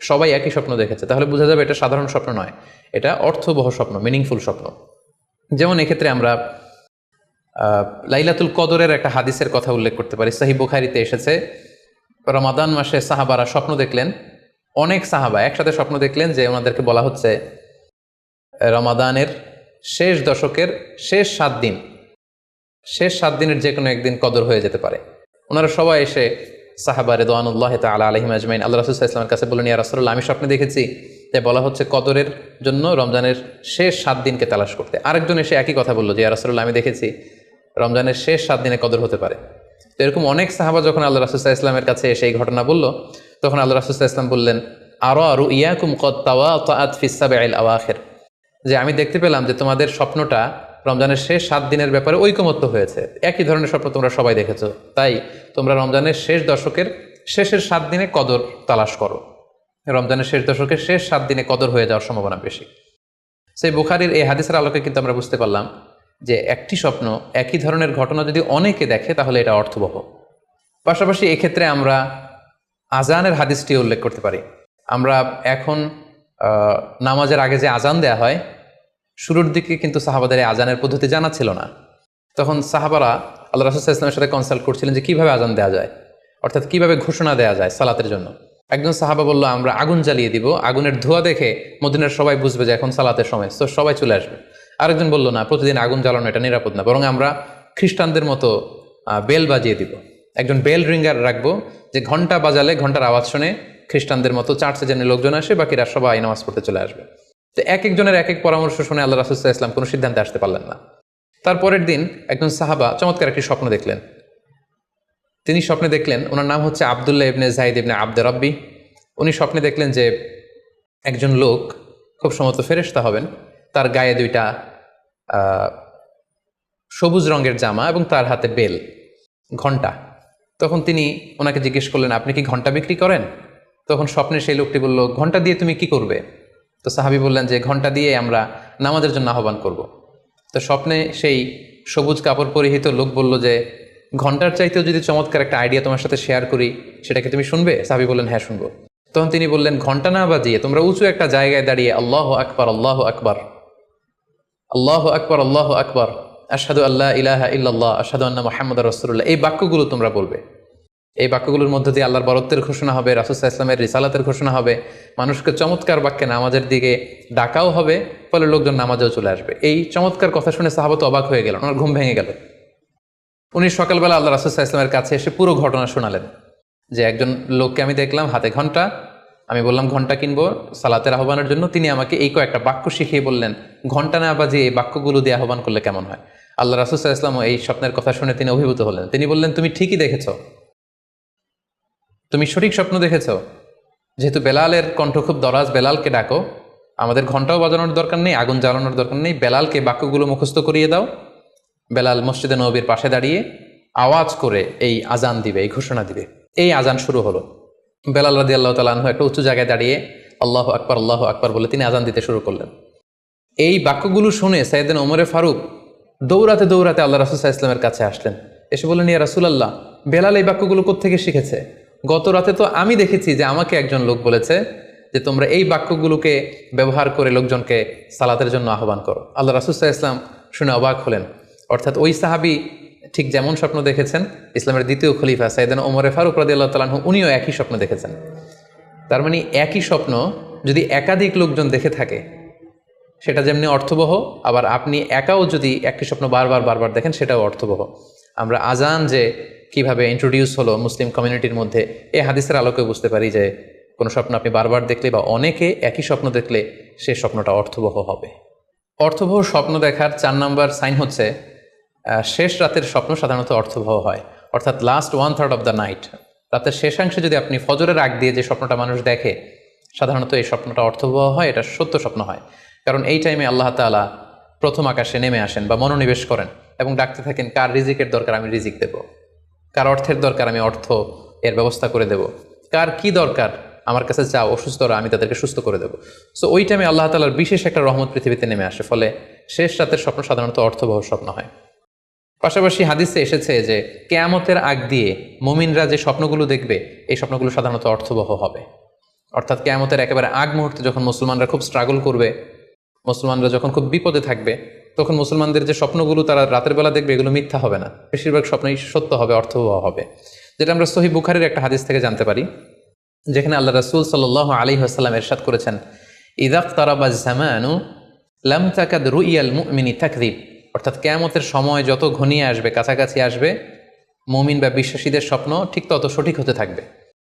সবাই একই স্বপ্ন দেখেছে, তাহলে বোঝা যাবে এটা সাধারণ স্বপ্ন নয়, এটা অর্থবহ স্বপ্ন, মিনিংফুল স্বপ্ন। যেমন এক্ষেত্রে আমরা লাইলাতুল কদরের একটা হাদিসের কথা উল্লেখ করতে পারি। সহিহ বুখারীতে এসেছে, রমাদান মাসে সাহাবারা স্বপ্ন দেখলেন, অনেক সাহাবা একসাথে স্বপ্ন দেখলেন যে ওনাদেরকে বলা হচ্ছে রমাদানের শেষ দশকের শেষ 7 দিনের যে কোনো একদিন কদর হয়ে যেতে পারে। ওনারা সবাই এসে সাহাবা রিদওয়ানুল্লাহি তাআলা আলাইহিম আজমাইন আল্লাহ রাসূল সাল্লাল্লাহু আলাইহি ওয়াসাল্লামের কাছে বললেন, ইয়া রাসূলুল্লাহ, আমি স্বপ্নে দেখেছি যে বলা হচ্ছে কদরের জন্য রমজানের শেষ 7 দিনকে তালাশ করতে। আরেকজন এসে একই কথা বললো যে ইয়া রাসূলুল্লাহ, আমি দেখেছি রমজানের শেষ 7 দিনে কদর হতে পারে। তো এরকম অনেক সাহাবা যখন আল্লাহ রাসূল সাল্লাল্লাহু আলাইহি ওয়াসাল্লামের কাছে এসে এই ঘটনা বলল, তখন আল্লাহ রাসূল সাল্লাল্লাহু আলাইহি ওয়াসাল্লাম বললেন, আরা রুইয়াকুম ক্বাদ তাওয়াতাআত ফিস সাবইল আওয়াখির, যে আমি দেখতে পেলাম যে তোমাদের স্বপ্নটা রমজানের শেষ 7 দিনের ব্যাপারে ঐকমত্য হয়েছে। একই ধরনের স্বপ্ন তোমরা সবাই দেখেছো, তাই তোমরা রমজানের শেষ দশকের শেষের 7 দিনে কদর তালাশ করো। রমজানের শেষ দশকের শেষ 7 দিনে কদর হয়ে যাওয়ার সম্ভাবনা বেশি। সেই বুখারীর এই হাদিসের আলোকে কিন্তু আমরা বুঝতে পারলাম যে একটি স্বপ্ন, একই ধরনের ঘটনা যদি অনেকে দেখে তাহলে এটা অর্থবহ। পাশাপাশি এক্ষেত্রে আমরা আজানের হাদিসটি উল্লেখ করতে পারি। আমরা এখন নামাজের আগে যে আজান দেয়া হয়, শুরুর দিকে কিন্তু সাহাবাদের আজানের পদ্ধতি জানা ছিল না। তখন সাহাবারা আল্লাহ রাসূল সাল্লাল্লাহু আলাইহি ওয়াসাল্লামের সাথে কনসাল্ট করছিলেন যে কিভাবে আজান দেওয়া যায়, অর্থাৎ কিভাবে ঘোষণা দেওয়া যায় সালাতের জন্য। একজন সাহাবা বলল, আমরা আগুন জ্বালিয়ে দিব, আগুনের ধোঁয়া দেখে মদিনার সবাই বুঝবে যে এখন সালাতের সময়, তো সবাই চলে আসবে। আরেকজন বলল, না, প্রতিদিন আগুন জ্বালানো এটা নিরাপদ না, বরং আমরা খ্রিস্টানদের মতো বেল বাজিয়ে দিব, একজন বেল রিঙ্গার রাখবো, যে ঘন্টা বাজালে ঘন্টার আওয়াজ শুনে খ্রিস্টানদের মতো চার্চে যেন লোকজন আসে, বাকিরা সবাই নামাজ পড়তে চলে আসবে। তো এক একজনের এক এক পরামর্শ শুনে আল্লাহ রাসূল সাল্লাল্লাহু আলাইহি ওয়াসাল্লাম কোনো সিদ্ধান্তে আসতে পারলেন না। তারপরের দিন একজন সাহাবা চমৎকার একটি স্বপ্ন দেখলেন। তিনি স্বপ্নে দেখলেন, ওনার নাম হচ্ছে আব্দুল্লাহ ইবনে যায়েদ ইবনে আব্দে রাব্বি। উনি স্বপ্নে দেখলেন যে একজন লোক, খুব সম্ভবত ফেরেশতা হবেন, তার গায়ে 2টা সবুজ রঙের জামা এবং তার হাতে বেল, ঘন্টা। তখন তিনি ওনাকে জিজ্ঞেস করলেন, আপনি কি ঘন্টা বিক্রি করেন? তখন স্বপ্নে সেই লোকটি বলল, ঘন্টা দিয়ে তুমি কি করবে? তো সাহাবী বললেন যে ঘন্টা দিয়ে আমরা নামাজের জন্য আহ্বান করব। তো স্বপ্নে সেই সবুজ কাপড় পরিহিত লোক বলল যে ঘন্টার চাইতেও যদি চমৎকার একটা আইডিয়া তোমার সাথে শেয়ার করি, সেটাকে তুমি শুনবে? সাহাবী বললেন, হ্যাঁ শুনবো। তখন তিনি বললেন, ঘন্টা না বাজিয়ে তোমরা উঁচু একটা জায়গায় দাঁড়িয়ে আল্লাহু আকবার, আল্লাহু আকবার, আল্লাহু আকবার, আল্লাহু আকবার, আশহাদু আল্লা ইলাহা ইল্লাল্লাহ, আশহাদু আন্না মুহাম্মাদুর রাসূলুল্লাহ, এই বাক্যগুলো তোমরা বলবে। এই বাক্যগুলোর মধ্য দিয়ে আল্লাহর বরত্বের ঘোষণা হবে, রাসূল সাল্লাল্লাহু আলাইহি ওয়াসাল্লামের রিসালাতের ঘোষণা হবে, মানুষকে চমৎকার বাক্যে নামাজের দিকে ডাকাও হবে, ফলে লোকজন নামাজেও চলে আসবে। এই চমৎকার কথা শুনে সাহাবা তো অবাক হয়ে গেলেন, ওনার ঘুম ভেঙে গেল। উনি সকালবেলা আল্লাহ রাসূল সাল্লাল্লাহু আলাইহি ওয়াসাল্লামের কাছে এসে পুরো ঘটনা শোনালেন যে একজন লোককে আমি দেখলাম হাতে ঘন্টা, আমি বললাম ঘন্টা কিনবো সালাতের আহ্বানের জন্য, তিনি আমাকে এই কয়েকটা বাক্য শিখিয়ে বললেন ঘন্টা না বাজিয়ে এই বাক্যগুলো দিয়ে আহ্বান করলে কেমন হয়। আল্লাহ রাসূল সাল্লাল্লাহু আলাইহি ওয়াসাল্লাম এই স্বপ্নের কথা শুনে তিনি অভিভূত হলেন। তিনি বললেন, তুমি ঠিকই দেখেছো, তুমি সঠিক স্বপ্ন দেখেছো। যেহেতু বেলালের কণ্ঠ খুব দরাজ, বেলালকে ডাকো, আমাদের ঘন্টাও বাজানোর দরকার নেই, আগুন জ্বালানোর দরকার নেই, বেলালকে বাক্যগুলো মুখস্থ করিয়ে দাও। বেলাল মসজিদে নববীর পাশে দাঁড়িয়ে আওয়াজ করে এই আজান দিবে, এই ঘোষণা দিবে। এই আজান শুরু হলো। বেলাল রাদিয়াল্লাহু তাআলা আনহু একটা উঁচু জায়গায় দাঁড়িয়ে আল্লাহু আকবার, আল্লাহু আকবার বলে তিনি আজান দিতে শুরু করলেন। এই বাক্যগুলো শুনে সাইয়েদনা ওমরে ফারুক দৌড়াতে দৌড়াতে আল্লাহ রাসূল সাল্লাল্লাহু আলাইহি ওয়াসাল্লামের কাছে আসলেন, এসে বললেন, ইয়া রাসূলুল্লাহ, বেলাল এই বাক্যগুলো কোত্থেকে শিখেছে? গত রাতে তো আমি দেখেছি যে আমাকে একজন লোক বলেছে যে তোমরা এই বাক্যগুলোকে ব্যবহার করে লোকজনকে সালাতের জন্য আহ্বান করো। আল্লাহ রাসূল সাল্লাল্লাহু আলাইহি ওয়াসাল্লাম শুনে অবাক হলেন। অর্থাৎ ওই সাহাবী ঠিক যেমন স্বপ্ন দেখেছেন, ইসলামের দ্বিতীয় খলিফা সাইয়েদনা ওমর ফারুক রাদিয়াল্লাহু তাআলা আনহু উনিও একই স্বপ্ন দেখেছেন। তার মানে একই স্বপ্ন যদি একাধিক লোকজন দেখে থাকে সেটা যেমনি অর্থবহ, আবার আপনি একাও যদি একই স্বপ্ন বারবার বারবার দেখেন সেটাও অর্থবহ। আমরা আজান যে কিভাবে ইন্ট্রোডিউস হলো মুসলিম কমিউনিটির মধ্যে, এই হাদিসের আলোকে বুঝতে পারি যে কোনো স্বপ্ন আপনি বারবার দেখলে বা অনেকে একই স্বপ্ন দেখলে সে স্বপ্নটা অর্থবহ হবে। অর্থবহ স্বপ্ন দেখার 4 নম্বর সাইন হচ্ছে শেষ রাতের স্বপ্ন সাধারণত অর্থবহ হয়, অর্থাৎ লাস্ট 1/3 অফ দ্য নাইট, রাতের শেষাংশে যদি আপনি ফজরের আগ দিয়ে যে স্বপ্নটা মানুষ দেখে সাধারণত এই স্বপ্নটা অর্থবহ হয়, এটা সত্য স্বপ্ন হয়। কারণ এই টাইমে আল্লাহ তাআলা প্রথম আকাশে নেমে আসেন বা মনোনিবেশ করেন এবং ডাকতে থাকেন, কার রিজিকের দরকার আমি রিজিক দেব, কার অর্থের দরকার আমি অর্থ এর ব্যবস্থা করে দেব, কার কি দরকার আমার কাছে চাও, অসুস্থরা আমি তাদেরকে সুস্থ করে দেবো। সো ওই টাইমে আল্লাহ তাআলার বিশেষ একটা রহমত পৃথিবীতে নেমে আসে, ফলে শেষ রাতের স্বপ্ন সাধারণত অর্থবহ স্বপ্ন হয়। পাশাপাশি হাদিসে এসেছে যে কিয়ামতের আগ দিয়ে মুমিনরা যে স্বপ্নগুলো দেখবে এই স্বপ্নগুলো সাধারণত অর্থবহ হবে। অর্থাৎ কিয়ামতের একেবারে আগ মুহূর্তে যখন মুসলমানরা খুব স্ট্রাগল করবে, মুসলমানরা যখন খুব বিপদে থাকবে, তখন মুসলমানদের যে স্বপ্নগুলো তারা রাতের বেলা দেখবে এগুলো মিথ্যা হবে না, বেশিরভাগ স্বপ্নই সত্য হবে, অর্থবহ হবে। যেটা আমরা সহিহ বুখারীর একটা হাদিস থেকে জানতে পারি, যেখানে আল্লাহ রাসূল সাল্লাল্লাহু আলাইহি ওয়াসাল্লাম ইরশাদ করেছেন, ইযা ইকতারাবাজ জামানু লাম তাকাদ রুইয়াল মুমিনি তাকযিব। অর্থাৎ কিয়ামতের সময় যত ঘনিয়ে আসবে, কাছাকাছি আসবে, মুমিন বা বিশ্বাসীদের স্বপ্ন ঠিক তত সঠিক হতে থাকবে।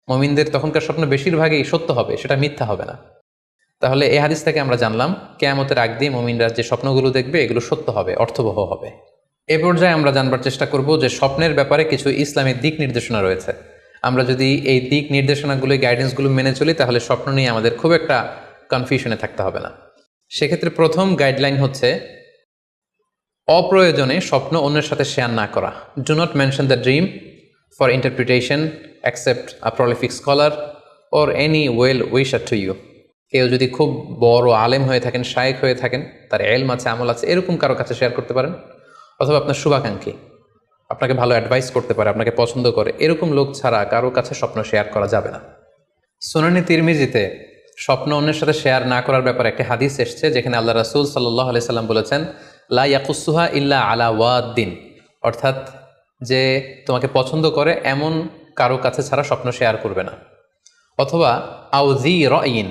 মুমিনদের তখনকার স্বপ্ন বেশিরভাগই সত্য হবে, সেটা মিথ্যা হবে না। তাহলে এই হাদিস থেকে আমরা জানলাম কিয়ামতের আগ দিয়ে মুমিনরা যে স্বপ্নগুলো দেখবে এগুলো সত্য হবে, অর্থবহ হবে। এ পর্যায়ে আমরা জানবার চেষ্টা করব যে স্বপ্নের ব্যাপারে কিছু ইসলামের দিক নির্দেশনা রয়েছে। আমরা যদি এই দিক নির্দেশনাগুলো, গাইডেন্সগুলো মেনে চলি তাহলে স্বপ্ন নিয়ে আমাদের খুব একটা কনফিউশনে থাকতে হবে না। সেক্ষেত্রে প্রথম গাইডলাইন হচ্ছে অপ্রয়োজনে স্বপ্ন অন্যের সাথে শেয়ার না করা। Do not mention the dream for interpretation except a prolific scholar or any well wisher to you. কেউ যদি খুব বড় আলেম হয়ে থাকেন, শায়েখ হয়ে থাকেন, তার এলম আছে, আমল আছে, এরকম কারো কাছে শেয়ার করতে পারেন। অথবা আপনার শুভাকাঙ্ক্ষী আপনাকে ভালো অ্যাডভাইস করতে পারে, আপনাকে পছন্দ করে, এরকম লোক ছাড়া কারো কাছে স্বপ্ন শেয়ার করা যাবে না। সুনানি তিরমিজিতে স্বপ্ন অন্যের সাথে শেয়ার না করার ব্যাপারে একটি হাদিস এসছে, যেখানে আল্লাহ রাসূল সাল্লাল্লাহু আলাইহি সাল্লাম বলেছেন, লা ইয়াকুসুহা ইল্লা আলা ওয়াদ্দিন। অর্থাৎ যে তোমাকে পছন্দ করে এমন কারো কাছে ছাড়া স্বপ্ন শেয়ার করবে না। অথবা আউজি রাইন,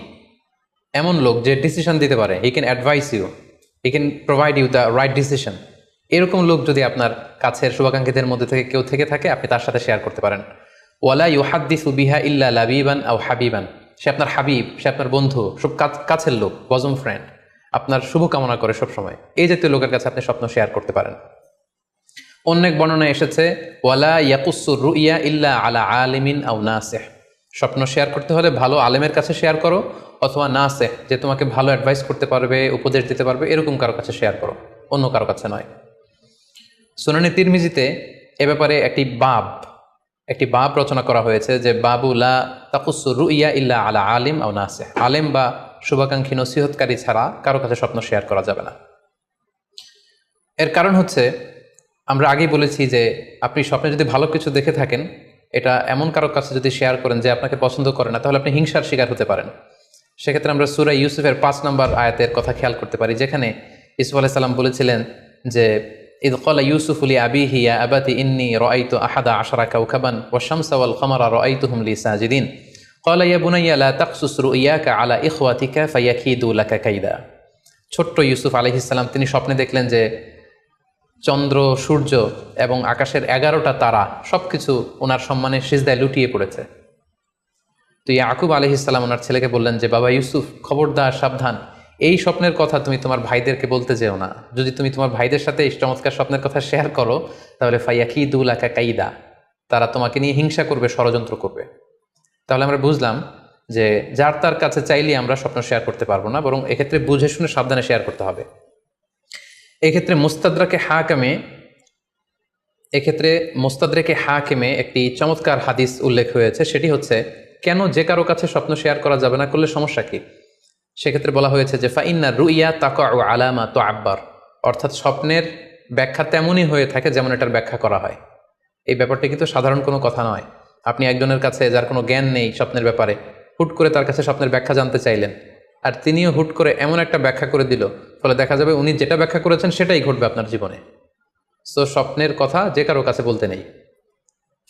এমন লোক যে ডিসিশন দিতে পারে, he can advise you, he can provide you the right decision, এরকম লোক যদি আপনার কাছের শুভাকাঙ্ক্ষীদের মধ্যে থেকে কেউ থেকে থাকে আপনি তার সাথে শেয়ার করতে পারেন। ওয়ালা ইউহাদ্দিসু বিহা ইল্লা লাবিবান আও হাবিবান, সে আপনার হাবিব, সে আপনার বন্ধু, সব কাছের লোক, বজম ফ্রেন্ড, আপনার শুভকামনা করে সবসময়, এই জাতীয় লোকের কাছে আপনি স্বপ্ন শেয়ার করতে পারেন। অন্য এক বর্ণনায় এসেছে, ওয়ালা ইয়াকুসুর রুইয়া ইল্লা আলা আলিমিন আও নাসিহ, স্বপ্ন শেয়ার করতে হলে ভালো আলেমের কাছে শেয়ার করো, অথবা নাসিহ, যে তোমাকে ভালো অ্যাডভাইস করতে পারবে, উপদেশ দিতে পারবে, এরকম কারো কাছে শেয়ার করো, অন্য কারো কাছে নয়। সুনানি তিরমিজিতে এ ব্যাপারে একটি বাব রচনা করা হয়েছে, যে বাবু লা তাকুসুর রুইয়া ইল্লা আলা আলিম আও নাসিহ, আলেম বা শুভাকাঙ্ক্ষী নসিহতকারী ছাড়া কারো কাছে স্বপ্ন শেয়ার করা যাবে না। এর কারণ হচ্ছে, আমরা আগেই বলেছি যে আপনি স্বপ্নে যদি ভালো কিছু দেখে থাকেন, এটা এমন কারো কাছে যদি শেয়ার করেন যে আপনাকে পছন্দ করে না, তাহলে আপনি হিংসার শিকার হতে পারেন। সেক্ষেত্রে আমরা সূরা ইউসুফের 5 নম্বর আয়াতের কথা খেয়াল করতে পারি, যেখানে ইউসুফ আলাইহিস সালাম বলেছিলেন যে ইয ক্বালা ইউসুফু লি আবিহি ইয়া আবাতি ইন্নী রাআইতু আহাদা আশারা কাওকাবান ওয়াশ শামসা ওয়াল কমারা রাআইতুহুম লি সাজিদিন ক্বালা ইয়া বুনাইয়া লা তাকসুস রুইয়াকা আলা ইখওয়াতিকা ফায়াকিদু লাকা কাইদা। ছোট্ট ইউসুফ আলাইহিস সালাম তিনি স্বপ্নে দেখলেন যে চন্দ্র, সূর্য এবং আকাশের 11টা তারা সবকিছু ওনার সম্মানে সিজদায় লুটিয়ে পড়েছে। তো ইয়াকুব আলাইহিস সালাম ওনার ছেলেকে বললেন যে, বাবা ইউসুফ, খবরদার, সাবধান, এই স্বপ্নের কথা তুমি তোমার ভাইদেরকে বলতে যেও না। যদি তুমি তোমার ভাইদের সাথে এই চমৎকার স্বপ্নের কথা শেয়ার করো, তাহলে ফায়াকিদু লাকা কাইদা, তারা তোমাকে নিয়ে হিংসা করবে, ষড়যন্ত্র করবে। তাহলে আমরা বুঝলাম যে যার তার কাছে চাইলে আমরা স্বপ্ন শেয়ার করতে পারবো না, বরং এক্ষেত্রে বুঝে শুনে সাবধানে শেয়ার করতে হবে। এক্ষেত্রে মুস্তাদরেকে হাকিমে একটি চমৎকার হাদিস উল্লেখ হয়েছে, সেটি হচ্ছে কেন যে কারো কাছে স্বপ্ন শেয়ার করা যাবে না, করলে সমস্যা কি। সেক্ষেত্রে বলা হয়েছে যে ফাইন্না রুইয়া তাকাউ আলা মা তুআব্বার, অর্থাৎ স্বপ্নের ব্যাখ্যা তেমনই হয়ে থাকে যেমন এটার ব্যাখ্যা করা হয়। এই ব্যাপারটা কিন্তু সাধারণ কোনো কথা নয়। আপনি একজনের কাছে যার কোনো জ্ঞান নেই স্বপ্নের ব্যাপারে, হুট করে তার কাছে স্বপ্নের ব্যাখ্যা জানতে চাইলেন, আর তিনিও হুট করে এমন একটা ব্যাখ্যা করে দিল, ফলে দেখা যাবে উনি যেটা ব্যাখ্যা করেছেন সেটাই ঘটবে আপনার জীবনে। সো স্বপ্নের কথা যে কারো কাছে বলতে নেই।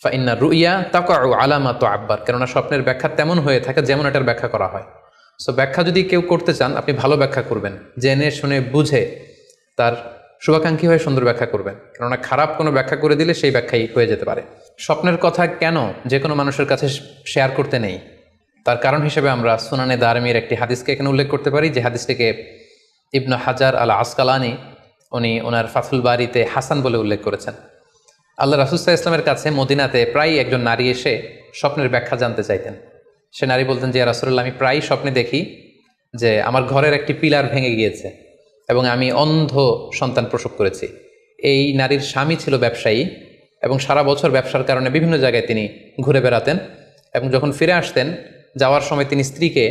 ফাইন্না রুইয়া তাকাউ আলামা তো আব্বার, কেননা স্বপ্নের ব্যাখ্যা তেমন হয়ে থাকে যেমন এটার ব্যাখ্যা করা হয়। সো ব্যাখ্যা যদি কেউ করতে চান, আপনি ভালো ব্যাখ্যা করবেন, জেনে শুনে বুঝে তার শুভাকাঙ্ক্ষী হয়ে সুন্দর ব্যাখ্যা করবেন, কেননা খারাপ কোনো ব্যাখ্যা করে দিলে সেই ব্যাখ্যাই হয়ে যেতে পারে। স্বপ্নের কথা কেন যে কোনো মানুষের কাছে শেয়ার করতে নেই, তার কারণ হিসেবে আমরা সুনানে দারমির একটি হাদিসকে এখানে উল্লেখ করতে পারি, যে হাদিসটিকে ইবনু হাজার আল আসকালানি উনি ওনার ফাথুল বারিতে হাসান বলে উল্লেখ করেছেন। আল্লাহ রাসূল সাল্লাল্লাহু আলাইহি ওয়াসাল্লামের কাছে মদিনাতে প্রায় একজন নারী এসে স্বপ্নের ব্যাখ্যা জানতে চাইতেন। সে নারী বলতেন যে, ইয়া রাসূলুল্লাহ, আমি প্রায় স্বপ্নে দেখি যে আমার ঘরের একটি পিলার ভেঙে গিয়েছে এবং আমি অন্ধ সন্তান প্রসব করেছি। এই নারীর স্বামী ছিল ব্যবসায়ী এবং সারা বছর ব্যবসার কারণে বিভিন্ন জায়গায় তিনি ঘুরে বেড়াতেন, এবং যখন ফিরে আসতেন যাওয়ার সময় তিনি স্ত্রীকে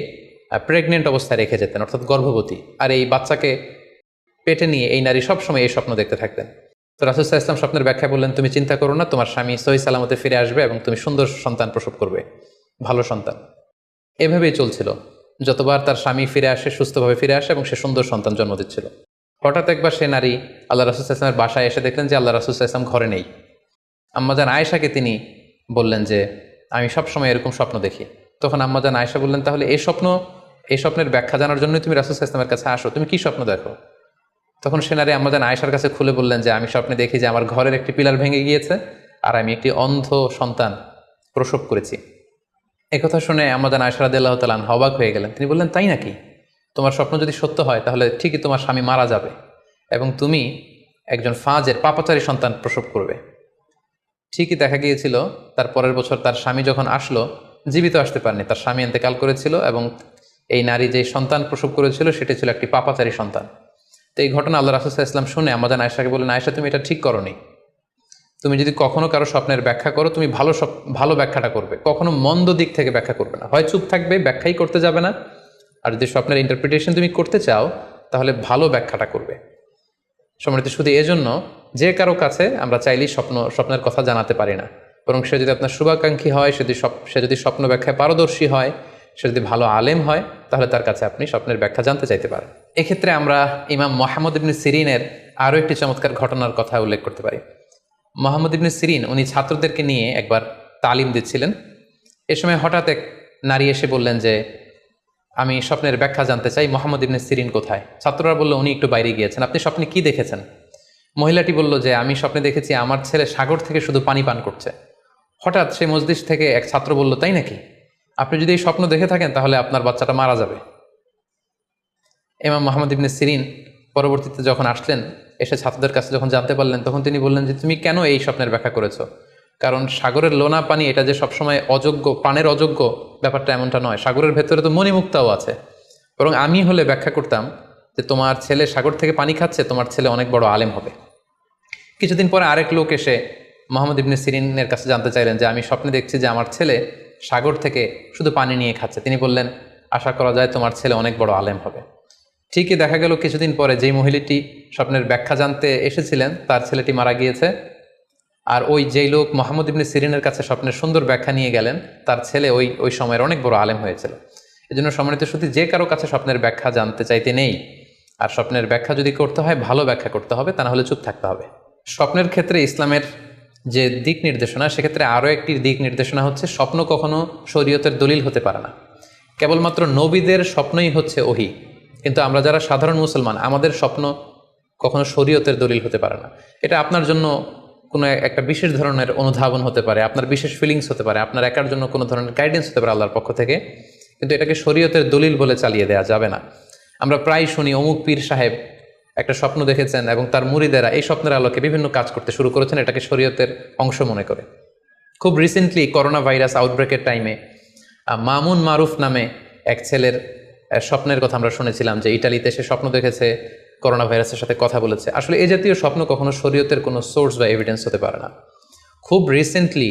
প্রেগনেন্ট অবস্থায় রেখে যেতেন, অর্থাৎ গর্ভবতী, আর এই বাচ্চাকে পেটে নিয়ে এই নারী সবসময় এই স্বপ্ন দেখতে থাকতেন। তো রাসূল সাল্লাল্লাহু আলাইহি ওয়াসাল্লাম স্বপ্নের ব্যাখ্যা বললেন, তুমি চিন্তা করো না, তোমার স্বামী সহি সালামতে ফিরে আসবে এবং তুমি সুন্দর সন্তান প্রসব করবে, ভালো সন্তান। এভাবেই চলছিল, যতবার তার স্বামী ফিরে আসে, সুস্থভাবে ফিরে আসে এবং সে সুন্দর সন্তান জন্ম দিচ্ছিল। হঠাৎ একবার সে নারী আল্লাহ রাসূল সাল্লাল্লাহু আলাইহি ওয়াসাল্লামের বাসায় এসে দেখলেন যে আল্লাহ রাসূল সাল্লাল্লাহু আলাইহি ওয়াসাল্লাম ঘরে নেই। আম্মাজান আয়েশাকে তিনি বললেন যে, আমি সবসময় এরকম স্বপ্ন দেখি। তখন আম্মাজান আয়েশা বললেন, তাহলে এই স্বপ্নের ব্যাখ্যা জানার জন্যই তুমি রাসূল সাল্লাল্লাহু আলাইহি ওয়াসাল্লামের কাছে আসো, তুমি কি স্বপ্ন দেখো? তখন সে নারী আম্মাজান আয়েশার কাছে খুলে বললেন যে, আমি স্বপ্নে দেখি যে আমার ঘরের একটি পিলার ভেঙে গিয়েছে আর আমি একটি অন্ধ সন্তান প্রসব করেছি। একথা শুনে আম্মাজান আয়েশা রাদিয়াল্লাহু তাআলা আনহা অবাক হয়ে গেলেন। তিনি বললেন, তাই নাকি? তোমার স্বপ্ন যদি সত্য হয় তাহলে ঠিকই তোমার স্বামী মারা যাবে এবং তুমি একজন ফাজের পাপাচারী সন্তান প্রসব করবে। ঠিকই দেখা গিয়েছিল, তার পরের বছর তার স্বামী যখন আসলো, জীবিত আসতে পারেনি, তার স্বামী ইন্তেকাল করেছিল এবং এই নারী যে সন্তান প্রসব করেছিল সেটি ছিল একটি পাপাচারী সন্তান। তো এই ঘটনা আল্লাহ রাসূল সাল্লাল্লাহু আলাইহি ওয়াসাল্লাম শুনে আম্মাজান আয়েশাকে বললেন, আয়েশা, তুমি এটা ঠিক করোনি। তুমি যদি কখনো কারো স্বপ্নের ব্যাখ্যা করো, তুমি ভালো ব্যাখ্যাটা করবে, কখনো মন্দ দিক থেকে ব্যাখ্যা করবে না। হয় চুপ থাকবে, ব্যাখ্যাই করতে যাবে না, আর যদি স্বপ্নের ইন্টারপ্রিটেশন তুমি করতে চাও তাহলে ভালো ব্যাখ্যাটা করবে। সম্মানিত শুধু এজন্য যে কারো কাছে আমরা চাইলেই স্বপ্নের কথা জানাতে পারি না, বরং সে যদি আপনার শুভাকাঙ্ক্ষী হয়, সে যদি স্বপ্ন ব্যাখ্যায় পারদর্শী হয়, সে যদি ভালো আলেম হয়, তাহলে তার কাছে আপনি স্বপ্নের ব্যাখ্যা জানতে চাইতে পারেন। এক্ষেত্রে আমরা ইমাম মুহাম্মদ ইবনে সিরিনের আরও একটি চমৎকার ঘটনার কথা উল্লেখ করতে পারি। মুহাম্মদ ইবনে সিরিন উনি ছাত্রদেরকে নিয়ে একবার তালিম দিচ্ছিলেন। এ সময় হঠাৎ এক নারী এসে বললেন যে, আমি স্বপ্নের ব্যাখ্যা জানতে চাই, মুহাম্মদ ইবনে সিরিন কোথায়? ছাত্ররা বলল, উনি একটু বাইরে গিয়েছেন। আপনি স্বপ্নে কি দেখেছেন? মহিলাটি বলল যে, আমি স্বপ্নে দেখেছি আমার ছেলে সাগর থেকে শুধু পানি পান করছে। হঠাৎ সেই মজলিস থেকে এক ছাত্র বলল, তাই নাকি? আপনি যদি এই স্বপ্ন দেখে থাকেন তাহলে আপনার বাচ্চাটা মারা যাবে। ইমাম মুহাম্মদ ইবনে সিরিন পরবর্তীতে যখন আসলেন, এসে ছাত্রদের কাছে যখন জানতে পারলেন, তখন তিনি বললেন যে, তুমি কেন এই স্বপ্নের ব্যাখ্যা করেছো? কারণ সাগরের লোনা পানি এটা যে সবসময় অযোগ্য, পানের অযোগ্য, ব্যাপারটা এমনটা নয়। সাগরের ভেতরে তো মণিমুক্তাও আছে। বরং আমি হলে ব্যাখ্যা করতাম যে, তোমার ছেলে সাগর থেকে পানি খাচ্ছে, তোমার ছেলে অনেক বড় আলেম হবে। কিছুদিন পরে আরেক লোক এসে মুহাম্মদ ইবনে সিরিনের কাছে জানতে চাইলেন যে, আমি স্বপ্নে দেখছি যে আমার ছেলে সাগর থেকে শুধু পানি নিয়ে খাচ্ছে। তিনি বললেন, আশা করা যায় তোমার ছেলে অনেক বড় আলেম হবে। ঠিকই দেখা গেল কিছুদিন পরে যেই মহিলাটি স্বপ্নের ব্যাখ্যা জানতে এসেছিলেন, তার ছেলেটি মারা গিয়েছে। আর ওই যেই লোক মুহাম্মদ ইবনে সিরিনের কাছে স্বপ্নের সুন্দর ব্যাখ্যা নিয়ে গেলেন, তার ছেলে ওই সময়ের অনেক বড় আলেম হয়েছিল। এই জন্য সম্মানিত শুধু যে কারো কাছে স্বপ্নের ব্যাখ্যা জানতে চাইতে নেই, আর স্বপ্নের ব্যাখ্যা যদি করতে হয় ভালো ব্যাখ্যা করতে হবে, তা না হলে চুপ থাকতে হবে। স্বপ্নের ক্ষেত্রে ইসলামের যে দিক নির্দেশনা, সেক্ষেত্রে আরও একটি দিক নির্দেশনা হচ্ছে, স্বপ্ন কখনো শরীয়তের দলিল হতে পারে না। কেবলমাত্র নবীদের স্বপ্নই হচ্ছে ওহী, কিন্তু আমরা যারা সাধারণ মুসলমান, আমাদের স্বপ্ন কখনো শরীয়তের দলিল হতে পারে না। এটা আপনার জন্য কোনো একটা বিশেষ ধরনের অনুধাবন হতে পারে, আপনার বিশেষ ফিলিংস হতে পারে, আপনার একার জন্য কোনো ধরনের গাইডেন্স হতে পারে আল্লাহর পক্ষ থেকে, কিন্তু এটাকে শরীয়তের দলিল বলে চালিয়ে দেওয়া যাবে না। আমরা প্রায় শুনি অমুক পীর সাহেব একটা স্বপ্ন দেখেছেন এবং তার মুরিদেরা এই স্বপ্নের আলোকে বিভিন্ন কাজ করতে শুরু করেছেন, এটাকে শরীয়তের অংশ মনে করে। খুব রিসেন্টলি করোনা ভাইরাস আউটব্রেকের টাইমে মামুন মারুফ নামে এক ছেলের স্বপ্নের কথা আমরা শুনেছিলাম, যে ইটালিতে সে স্বপ্ন দেখেছে করোনা ভাইরাসের সাথে কথা বলেছে। আসলে এই জাতীয় স্বপ্ন কখনো শরীয়তের কোনো সোর্স বা এভিডেন্স হতে পারে না। খুব রিসেন্টলি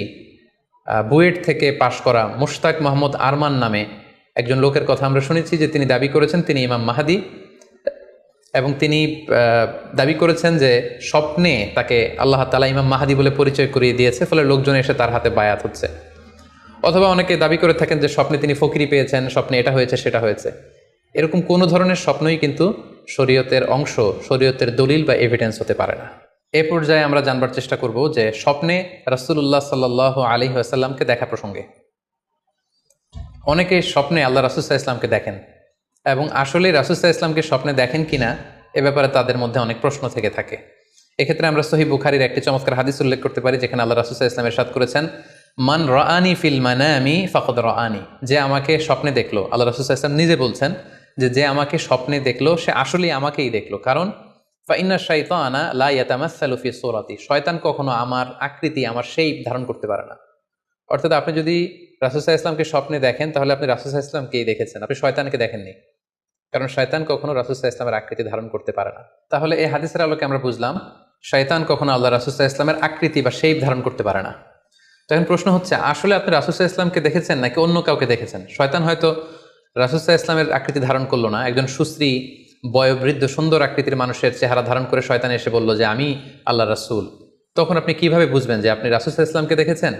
বুয়েট থেকে পাশ করা মুশতাক মোহাম্মদ আরমান নামে একজন লোকের কথা আমরা শুনেছি, যে তিনি দাবি করেছেন তিনি ইমাম মাহাদি এবং তিনি দাবি করেছেন যে স্বপ্নে তাকে আল্লাহ তাআলা ইমাম মাহাদি বলে পরিচয় করিয়ে দিয়েছে, ফলে লোকজন এসে তার হাতে বায়াত হচ্ছে। অথবা অনেকে দাবি করে থাকেন যে স্বপ্নে তিনি ফকিরি পেয়েছেন, স্বপ্নে এটা হয়েছে সেটা হয়েছে। এরকম কোনো ধরনের স্বপ্নই কিন্তু শরীয়তের অংশ, শরীয়তের দলিল বা এভিডেন্স হতে পারে না। এ পর্যায়ে আমরা জানবার চেষ্টা করব যে স্বপ্নে রাসূলুল্লাহ সাল্লাল্লাহু আলাইহি ওয়াসাল্লামকে দেখা প্রসঙ্গে অনেকে স্বপ্নে আল্লাহ রাসূল সাল্লাল্লাহু আলাইহি ওয়াসাল্লামকে দেখেন এবং আসলে রাসূল সাল্লাল্লাহু আলাইহি ওয়াসাল্লামকে স্বপ্নে দেখেন কিনা এ ব্যাপারে তাদের মধ্যে অনেক প্রশ্ন থেকে থাকে। এক্ষেত্রে আমরা সহিহ বুখারীর একটি চমৎকার হাদিস উল্লেখ করতে পারি, যেখানে আল্লাহ রাসূল সাল্লাল্লাহু আলাইহি ওয়াসাল্লাম ইরশাদ করেছেন, মান রাআনি ফিল মানামি ফাকাদ রাআনি। যে আমাকে স্বপ্নে দেখলো, আল্লাহ রাসূল সাল্লাল্লাহু আলাইহি ওয়াসাল্লাম নিজে বলছেন যে আমাকে স্বপ্নে দেখলো সে আসলেই আমাকেই দেখলো। কারণ ফাইন্না শাইতানা লা ইয়াতামাসসালু ফি সূরাতি, শয়তান কখনো আমার আকৃতি, আমার শেপ ধারণ করতে পারে না। অর্থাৎ আপনি যদি রাসূল সাল্লাল্লাহু আলাইহি ওয়াসাল্লামকে স্বপ্নে দেখেন তাহলে আপনি রাসূল সাল্লাল্লাহু আলাইহি ওয়াসাল্লামকেই দেখেছেন, আপনি শয়তানকে দেখেননি। কারণ শয়তান কখনো রাসূল সাল্লাল্লাহু আলাইহি ওয়াসাল্লামের আকৃতি ধারণ করতে পারে না। তাহলে এই হাদিসের আলোকে আমরা বুঝলাম শয়তান কখনো আল্লাহ রাসূল সাল্লাল্লাহু আলাইহি ওয়াসাল্লামের আকৃতি বা শেপ ধারণ করতে পারে না। তখন প্রশ্ন হচ্ছে, আসলে আপনি রাসূল সাল্লাল্লাহু আলাইহি ওয়াসাল্লামকে দেখেছেন নাকি অন্য কাউকে দেখেছেন? শয়তান হয়তো রাসূল সাল্লাল্লাহু আলাইহি ওয়াসাল্লামের আকৃতি ধারণ করলো না, একজন সুশ্রী বয়োবৃদ্ধ সুন্দর আকৃতির মানুষের চেহারা ধারণ করে শয়তান এসে বলল যে আমি আল্লাহ রাসূল। তখন আপনি কিভাবে বুঝবেন যে আপনি রাসূল সাল্লাল্লাহু আলাইহি ওয়াসাল্লামকে দেখেছেন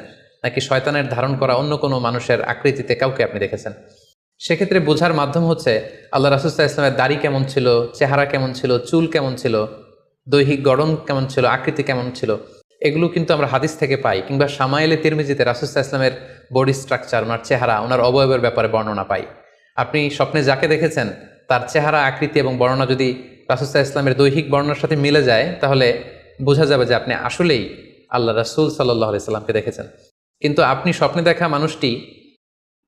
নাকি শয়তানের ধারণ করা অন্য কোনো মানুষের আকৃতিতে কাউকে আপনি দেখেছেন? সেক্ষেত্রে বোঝার মাধ্যম হচ্ছে আল্লাহ রাসূল সাল্লাল্লাহু আলাইহি ওয়াসাল্লামের দাড়ি কেমন ছিল, চেহারা কেমন ছিল, চুল কেমন ছিল, দৈহিক গঠন কেমন ছিল, আকৃতি কেমন ছিল, এগুলো কিন্তু আমরা হাদিস থেকে পাই। কিংবা শামাইলে তিরমিজিতে রাসূল সাল্লাল্লাহু আলাইহি ওয়াসাল্লামের বডি স্ট্রাকচার, ওনার চেহারা, ওনার অবয়বের ব্যাপারে বর্ণনা পাই। আপনি স্বপ্নে যাকে দেখেছেন তার চেহারা, আকৃতি এবং বর্ণনা যদি রাসূল সাল্লাল্লাহু আলাইহি ওয়াসাল্লামের দৈহিক বর্ণনার সাথে মিলে যায় তাহলে বোঝা যাবে যে আপনি আসলেই আল্লাহ রাসূল সাল্লাল্লাহু আলাইহি ওয়াসাল্লামকে দেখেছেন। কিন্তু আপনি স্বপ্নে দেখা মানুষটি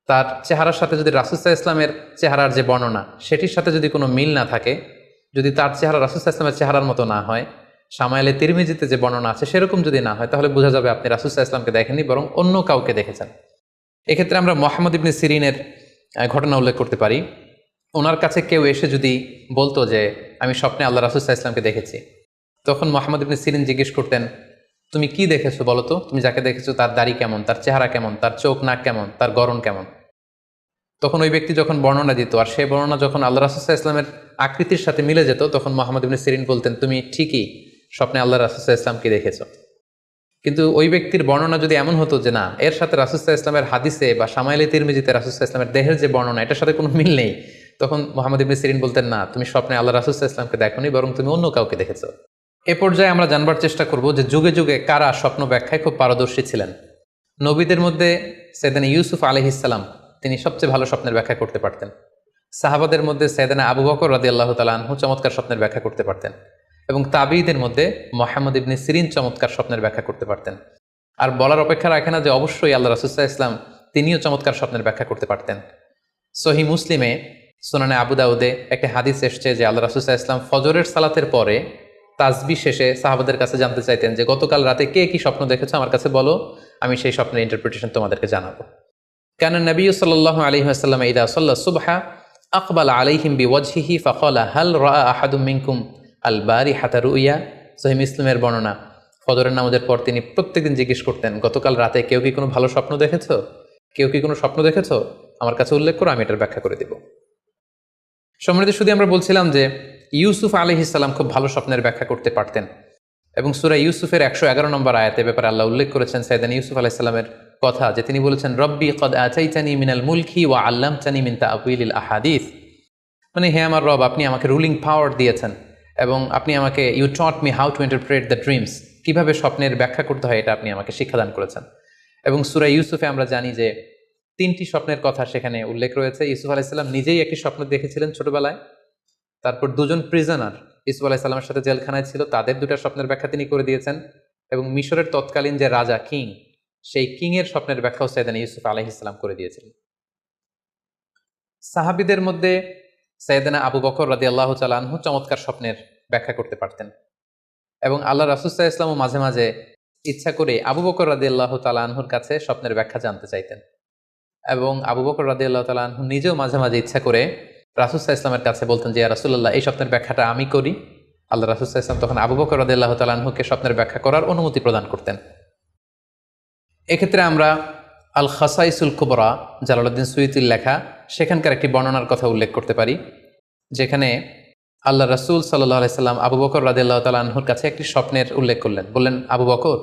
তার চেহারার সাথে যদি রাসূল সাল্লাল্লাহু আলাইহি ওয়াসাল্লামের চেহারার যে বর্ণনা সেটির সাথে যদি কোনো মিল না থাকে, যদি তার চেহারা রাসূল সাল্লাল্লাহু আলাইহি ওয়াসাল্লামের চেহারার মতো না হয়, শামাইলে তিরমিজিতে যে বর্ণনা আছে সেরকম যদি না হয়, তাহলে বোঝা যাবে আপনি রাসূল সাল্লাল্লাহু আলাইহি ওয়াসাল্লামকে দেখেননি, বরং অন্য কাউকে দেখেছেন। এক্ষেত্রে আমরা মুহাম্মদ ইবনে সিরিনের ঘটনা উল্লেখ করতে পারি। ওনার কাছে কেউ এসে যদি বলতো যে আমি স্বপ্নে আল্লাহ রাসূল সাল্লাল্লাহু আলাইহি ওয়াসাল্লামকে দেখেছি, তখন মুহাম্মদ ইবনে সিরিন জিজ্ঞেস করতেন, তুমি কি দেখেছো বলো তো? তুমি যাকে দেখেছো তার দাড়ি কেমন, তার চেহারা কেমন, তার চোখ নাক কেমন, তার গড়ন কেমন? তখন ওই ব্যক্তি যখন বর্ণনা দিত আর সেই বর্ণনা যখন আল্লাহ রাসূল সাল্লাল্লাহু আলাইহি ওয়াসাল্লামের আকৃতির সাথে মিলে যেত, তখন মুহাম্মদ ইবনে সিরিন বলতেন, তুমি ঠিকই স্বপ্নে আল্লাহ রাসূল সাল্লাল্লাহু আলাইহি ওয়াসাল্লামকে দেখেছো। কিন্তু ওই ব্যক্তির বর্ণনা যদি এমন হতো যে না, এর সাথে রাসূল সাল্লাল্লাহু আলাইহি ওয়াসাল্লামের হাদিসে বা শামাইলে তিরমিজিতে রাসূল সাল্লাল্লাহু আলাইহি ওয়াসাল্লামের দেহের যে বর্ণনা এটার সাথে কোনো মিল নেই, তখন মুহাম্মদ ইবনে সিরিন বলতেন, না, তুমি স্বপ্নে আল্লাহ রাসূল সাল্লাল্লাহু আলাইহি ওয়াসাল্লামকে দেখোনি, বরং তুমি অন্য কাউকে দেখেছো। এ পর্যায়ে আমরা জানবার চেষ্টা করব যে যুগে যুগে কারা স্বপ্ন ব্যাখ্যায় খুব পারদর্শী ছিলেন। নবীদের মধ্যে সাইয়েদনা ইউসুফ আলাইহিস সালাম, তিনি সবচেয়ে ভালো স্বপ্নের ব্যাখ্যা করতে পারতেন। সাহাবাদের মধ্যে সাইয়েদনা আবু বকর রাদিয়াল্লাহু তাআলা আনহু চমৎকার স্বপ্নের ব্যাখ্যা করতে পারতেন এবং তাবিঈদের মধ্যে মুহাম্মদ ইবনে সিরিন চমৎকার স্বপ্নের ব্যাখ্যা করতে পারতেন। আর বলার অপেক্ষা রাখে না যে অবশ্যই আল্লাহ রাসূল সাল্লাল্লাহু আলাইহি ওয়াসাল্লাম তিনিও চমৎকার স্বপ্নের ব্যাখ্যা করতে পারতেন। সহিহ মুসলিমে, সুনানে আবু দাউদে একটা হাদিস এসেছে যে আল্লাহ রাসূল সাল্লাল্লাহু আলাইহি ওয়াসাল্লাম ফজরের সালাতের পরে তাসবিহ শেষে সাহাবাদের কাছে জানতে চাইতেন যে গতকাল রাতে কে কি স্বপ্ন দেখেছো আমার কাছে বলো, আমি সেই স্বপ্নের ইন্টারপ্রিটেশন তোমাদেরকে জানাবো। কানা নবী সাল্লাল্লাহু আলাইহি ওয়াসাল্লাম ইদা সাল্লা সুবহা আকবালা আলাইহিম বিওয়াজহিহি ফাকালা হাল রাআ আহাদুম মিনকুম আল বারিহাতা রুইয়া। সহিহ মুসলিমের বর্ণনা, ফজরের নামাজের পর তিনি প্রত্যেকদিন জিজ্ঞেস করতেন, গতকাল রাতে কেউ কি কোনো ভালো স্বপ্ন দেখেছো? কেউ কি কোনো স্বপ্ন দেখেছো? আমার কাছে উল্লেখ করো, আমি এটার ব্যাখ্যা করে দেব। সম্মানিত শুধু আমরা বলছিলাম যে ইউসুফ আলাইহিস সালাম খুব ভালো স্বপ্নের ব্যাখ্যা করতে পারতেন এবং সূরা ইউসুফের 111 নম্বর আয়াতে ব্যাপারে আল্লাহ উল্লেখ করেছেন সাইয়েদনা ইউসুফ আলাইহিস সালামের কথা, যে তিনি বলেছেন, রব্বি কদ আতাইতানি মিনাল মুলকি ওয়া আল্লামতানি মিন তা'ওয়িলিল আহাদিস। মানে হে আমার রব, আপনি আমাকে রুলিং পাওয়ার দিয়েছেন এবং আপনি আমাকে you taught me how to interpret the dreams, কিভাবে স্বপ্নের ব্যাখ্যা করতে হয় এটা আপনি আমাকে শিক্ষাদান করেছেন। এবং সূরা ইউসুফে আমরা জানি যে 3টি স্বপ্নের কথা সেখানে উল্লেখ রয়েছে। ইউসুফ আলাইহিস সালাম নিজেই একটি স্বপ্ন দেখেছিলেন ছোটবেলায়, তারপর 2জন প্রিজনার ইউসুফ আলাইহিস সালামের সাথে জেলখানায় ছিল, তাদের 2টা স্বপ্নের ব্যাখ্যা তিনি করে দিয়েছেন এবং মিশরের তৎকালীন যে রাজা কিং, সেই কিং এর স্বপ্নের ব্যাখ্যাও সাইয়েদনা ইউসুফ আলাইহিস সালাম করে দিয়েছিলেন। সাহাবীদের মধ্যে সাইয়েদনা আবু বকর রাদিয়াল্লাহু তাআলা আনহু চমৎকার স্বপ্নের ব্যাখ্যা করতে পারতেন এবং আল্লাহ রাসূল সাল্লাল্লাহু আলাইহি ওয়াসাল্লাম মাঝে মাঝে ইচ্ছা করে আবু বকর রাদিয়াল্লাহু তাআলা আনহুর কাছে স্বপ্নের ব্যাখ্যা জানতে চাইতেন এবং আবু বকর রাদিয়াল্লাহু তাআলা আনহু নিজেও মাঝে মাঝে ইচ্ছা করে রাসূল সাল্লাল্লাহু আলাইহি ওয়াসাল্লামের কাছে বলতেন যে, ইয়া রাসূলুল্লাহ, এই স্বপ্নের ব্যাখ্যাটা আমি করি। আল্লাহ রাসূল সাল্লাল্লাহু আলাইহি ওয়াসাল্লাম তখন আবু বকর রাদিয়াল্লাহু তাআলা আনহুকে স্বপ্নের ব্যাখ্যা করার অনুমতি প্রদান করতেন। এক্ষেত্রে আমরা আল খাসাইসুল কুবরা, জালালউদ্দিন সুয়ুতির লেখা, সেখানকার একটি বর্ণনার কথা উল্লেখ করতে পারি, যেখানে আল্লাহ রাসূল সাল্লাল্লাহু আলাইহি সাল্লাম আবু বকর রাদিয়াল্লাহু তাআলা আনহুর কাছে একটি স্বপ্নের উল্লেখ করলেন। বললেন, আবু বকর,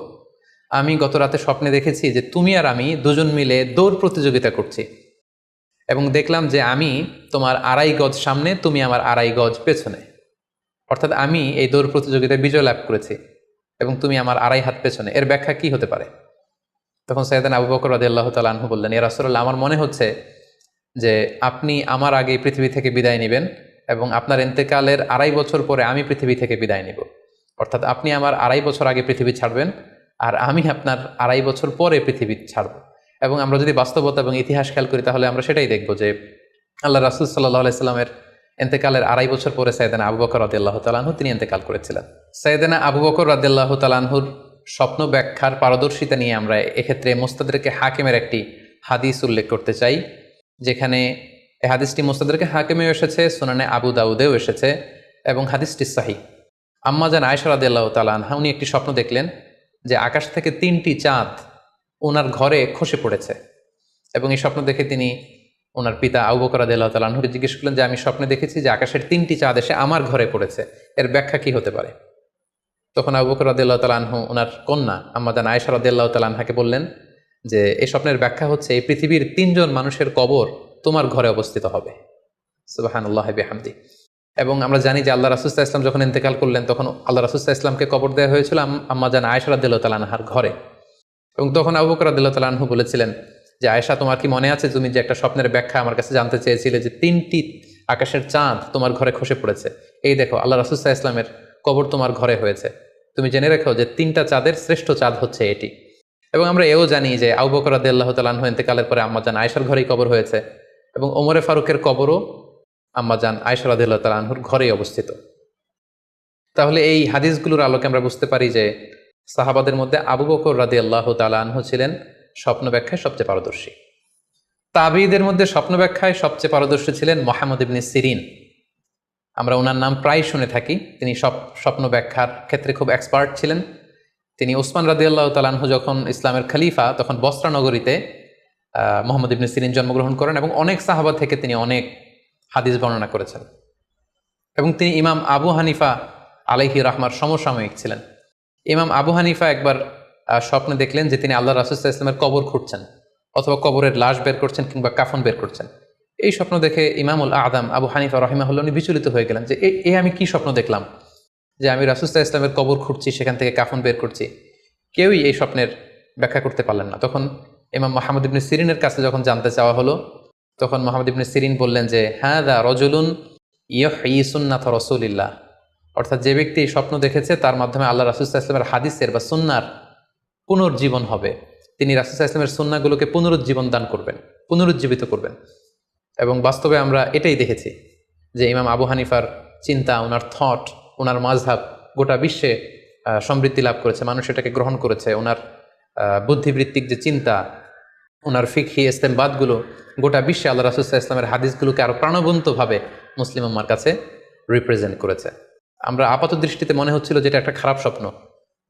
আমি গত রাতে স্বপ্নে দেখেছি যে তুমি আর আমি দুজন মিলে দৌড় প্রতিযোগিতা করছি এবং দেখলাম যে আমি তোমার 2.5 গজ সামনে, তুমি আমার 2.5 গজ পেছনে। অর্থাৎ আমি এই দৌড় প্রতিযোগিতায় বিজয় লাভ করেছি এবং তুমি আমার 2.5 হাত পেছনে। এর ব্যাখ্যা কি হতে পারে? তখন সাইয়েদনা আবু বকর রাদিয়াল্লাহু তাআলা আনহু বললেন, ইয়া রাসূলুল্লাহ, আমার মনে হচ্ছে যে আপনি আমার আগে পৃথিবী থেকে বিদায় নেবেন এবং আপনার ইন্তেকালের 2.5 বছর পরে আমি পৃথিবী থেকে বিদায় নিব। অর্থাৎ আপনি আমার 2.5 বছর আগে পৃথিবী ছাড়বেন আর আমি আপনার 2.5 বছর পরে পৃথিবী ছাড়ব। এবং আমরা যদি বাস্তবতা এবং ইতিহাস খেয়াল করি তাহলে আমরা সেটাই দেখব যে আল্লাহ রাসূল সাল্লাল্লাহু আলাইহি সাল্লামের ইন্তেকালের 2.5 বছর পরে সাইয়েদনা আবু বকর রাদিয়াল্লাহু তাআলা আনহু তিনি ইন্তেকাল করেছিলেন। সাইয়েদনা আবু বকর রাদিয়াল্লাহু তাআলা আনহুর স্বপ্ন ব্যাখ্যার পারদর্শিতা নিয়ে আমরা এক্ষেত্রে মুস্তাদরিকে হাকিমের একটি হাদিস উল্লেখ করতে চাই, যেখানে এই হাদিসটি মুস্তাদরিকে হাকিমেও এসেছে, সুনানে আবু দাউদেও এসেছে এবং হাদিসটি সহিহ। আম্মা জান আয়েশা রাদিয়াল্লাহু তাআলা আনহা উনি একটি স্বপ্ন দেখলেন যে আকাশ থেকে 3টি চাঁদ ওনার ঘরে খসে পড়েছে এবং এই স্বপ্ন দেখে তিনি ওনার পিতা আবু বকর রাদিয়াল্লাহু তাআলা আনহুকে জিজ্ঞেস করলেন যে আমি স্বপ্নে দেখেছি যে আকাশের 3টি চাঁদ এসে আমার ঘরে পড়েছে, এর ব্যাখ্যা কি হতে পারে? তখন আবু বকর রাদিয়াল্লাহু তাআলা আনহু ওনার কন্যা আম্মা জান আয়েশা রাদিয়াল্লাহু তাআলা আনহাকে বললেন যে এই স্বপ্নের ব্যাখ্যা হচ্ছে এই পৃথিবীর 3 জন মানুষের কবর তোমার ঘরে অবস্থিত হবে। সুবহানাল্লাহি বিহামদি। এবং আমরা জানি যে আল্লাহ রাসূল সাল্লাল্লাহু আলাইহি ওয়াসাল্লাম যখন ইন্তেকাল করলেন তখন আল্লাহ রাসূল সাল্লাল্লাহু আলাইহি ওয়াসাল্লামকে কবর দেওয়া হয়েছিল আম্মা জান আয়েশা রাদিয়াল্লাহু তাআলা আনহার ঘরে। এবং তখন আবু বকর রাদিয়াল্লাহু তাআলা আনহু বলেছিলেন যে আয়েশা, তোমার কি মনে আছে তুমি যে একটা স্বপ্নের ব্যাখ্যা আমার কাছে জানতে চেয়েছিলে যে 3টি আকাশের চাঁদ তোমার ঘরে খসে পড়েছে, এই দেখো আল্লাহ রাসূল সাল্লাল্লাহু আলাইহি ওয়াসাল্লামের কবর তোমার ঘরে হয়েছে, তুমি জেনে রেখো যে 3টা চাঁদের শ্রেষ্ঠ চাঁদ হচ্ছে এটি। এবং আমরা এও জানি যে আবু বকর রাদিয়াল্লাহু তাআলা আনহু ইন্তেকালের পরে আম্মা জান আয়েশার ঘরেই কবর হয়েছে এবং ওমরে ফারুকের কবরও আম্মা জান আয়েশা রাদিয়াল্লাহু তাআলা আনহুর ঘরেই অবস্থিত। তাহলে এই হাদিসগুলোর আলোকে আমরা বুঝতে পারি যে সাহাবাদের মধ্যে আবু বকর রাদিয়াল্লাহু তাআলা আনহু ছিলেন স্বপ্ন ব্যাখ্যায় সবচেয়ে পারদর্শী। তাবিঈদের মধ্যে স্বপ্ন ব্যাখ্যায় সবচেয়ে পারদর্শী ছিলেন মুহাম্মদ ইবনে সিরিন। আমরা ওনার নাম প্রায় শুনে থাকি। তিনি স্বপ্ন ব্যাখ্যার ক্ষেত্রে খুব এক্সপার্ট ছিলেন। তিনি ওসমান রাদিয়াল্লাহু তাআলা আনহু যখন ইসলামের খলিফা তখন বসরা নগরীতে মুহাম্মদ ইবনে সিরিন জন্মগ্রহণ করেন এবং অনেক সাহাবা থেকে তিনি অনেক হাদিস বর্ণনা করেছেন এবং তিনি ইমাম আবু হানিফা আলাইহি রাহমার সমসাময়িক ছিলেন। ইমাম আবু হানিফা একবার স্বপ্নে দেখলেন যে তিনি আল্লাহ রাসূল সাল্লাল্লাহু আলাইহি ওয়াসাল্লামের কবর খুঁড়ছেন অথবা কবরের লাশ বের করছেন কিংবা কাফন বের করছেন। এই স্বপ্ন দেখে ইমামুল আদম আবু হানিফা রাহিমাহুল্লাহ উনি বিচলিত হয়ে গেলেন যে আমি কি স্বপ্ন দেখলাম যে আমি রাসূল সাল্লাল্লাহু আলাইহি ওয়াসাল্লামের কবর খুঁড়ছি, সেখান থেকে কাফন বের করছি। কেউই এই স্বপ্নের ব্যাখ্যা করতে পারলেন না। তখন ইমাম মুহাম্মদ ইবনে সিরিনের কাছে যখন জানতে চাওয়া হলো তখন মুহাম্মদ ইবনে সিরিন বললেন যে হাযা রাজুলুন ইউহয়ি সুন্নাত রাসূলিল্লাহ, অর্থাৎ যে ব্যক্তি এই স্বপ্ন দেখেছে তার মাধ্যমে আল্লাহ রাসূল সাল্লাল্লাহু আলাইহি ওয়াসাল্লামের হাদিসের বা সুন্নাহর পুনর্জীবন হবে। তিনি রাসূল সাল্লাল্লাহু আলাইহি ওয়াসাল্লামের সুন্নাহগুলোকে পুনরুজ্জীবন দান করবেন, পুনরুজ্জীবিত করবেন। এবং বাস্তবে আমরা এটাই দেখেছি যে ইমাম আবু হানিফার চিন্তা, ওনার থট, ওনার মাযহাব গোটা বিশ্বে সমৃদ্ধি লাভ করেছে, মানুষ এটাকে গ্রহণ করেছে। ওনার বুদ্ধিবৃত্তিক যে চিন্তা, ওনার ফিকহি ইস্তেমবাদগুলো গোটা বিশ্বে আল্লাহ রাসূল সাল্লাল্লাহু আলাইহি ওয়াসাল্লামের হাদিসগুলোকে আরও প্রাণবন্তভাবে মুসলিম উম্মার কাছে রিপ্রেজেন্ট করেছে। আমরা আপাত দৃষ্টিতে মনে হচ্ছিল যে এটা একটা খারাপ স্বপ্ন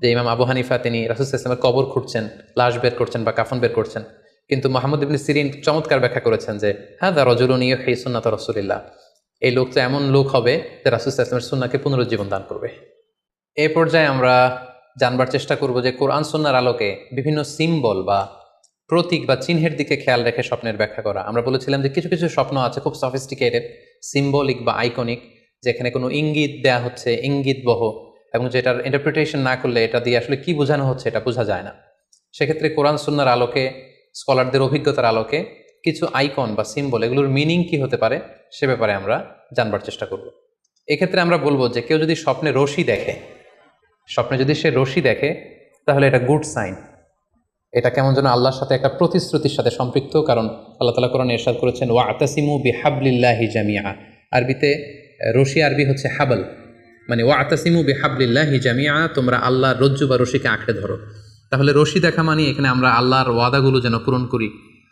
যে ইমাম আবু হানিফা তিনি রাসূল সাল্লাল্লাহু আলাইহি ওয়াসাল্লামের কবর খুঁড়ছেন, লাশ বের করছেন বা কাফন বের করছেন। কিন্তু মুহাম্মদ ইবনে সিরিন চমৎকার ব্যাখ্যা করেছেন যে হাযা রাজুলুন ইউহয়ি সুন্নাত রাসূলিল্লাহ, এই লোক তো এমন লোক হবে যে রাসূল সাল্লাল্লাহু আলাইহি ওয়াসাল্লামের সুন্নাহকে পুনরুজ্জীবন দান করবে। এই পর্যায়ে আমরা জানবার চেষ্টা করব যে কোরআন সুন্নাহর আলোকে বিভিন্ন সিম্বল বা প্রতীক বা চিহ্নের দিকে খেয়াল রেখে স্বপ্নের ব্যাখ্যা করা। আমরা বলেছিলাম যে কিছু কিছু স্বপ্ন আছে খুব সফিস্টিকেটেড, সিম্বলিক বা আইকনিক, যেখানে কোনো ইঙ্গিত দেয়া হচ্ছে, ইঙ্গিতবহ, এবং যেটার ইন্টারপ্রিটেশন না করলে এটা দিয়ে আসলে কি বোঝানো হচ্ছে এটা বোঝা যায় না। সেক্ষেত্রে কোরআন সুন্নাহর আলোকে, স্কলারদের অভিজ্ঞতার আলোকে কিছু আইকন বা সিম্বল, এগুলোর মিনিং কি হতে পারে সে ব্যাপারে আমরা জানবার চেষ্টা করব। এক্ষেত্রে আমরা বলবো যে কেউ যদি স্বপ্নে রশি দেখে, স্বপ্নে যদি সে রশি দেখে তাহলে এটা গুড সাইন। এটা কেমন যেন আল্লাহর সাথে একটা প্রতিশ্রুতির সাথে সম্পৃক্ত, কারণ আল্লাহ তাআলা কোরআনে ইরশাদ করেছেন ওয়াতাসিমু বিহাবলিল্লাহি জামিআ। আরবিতে রশি আরবি হচ্ছে হাবল, মানে ওয়াতাসিমু বিহাবলিল্লাহি জামিআ, তোমরা আল্লাহর রজ্জু বা রশিকে আঁকড়ে ধরো। তাহলে রশি দেখা মানে এখানে আমরা আল্লাহর ওয়াদাগুলো যেন পূরণ করি,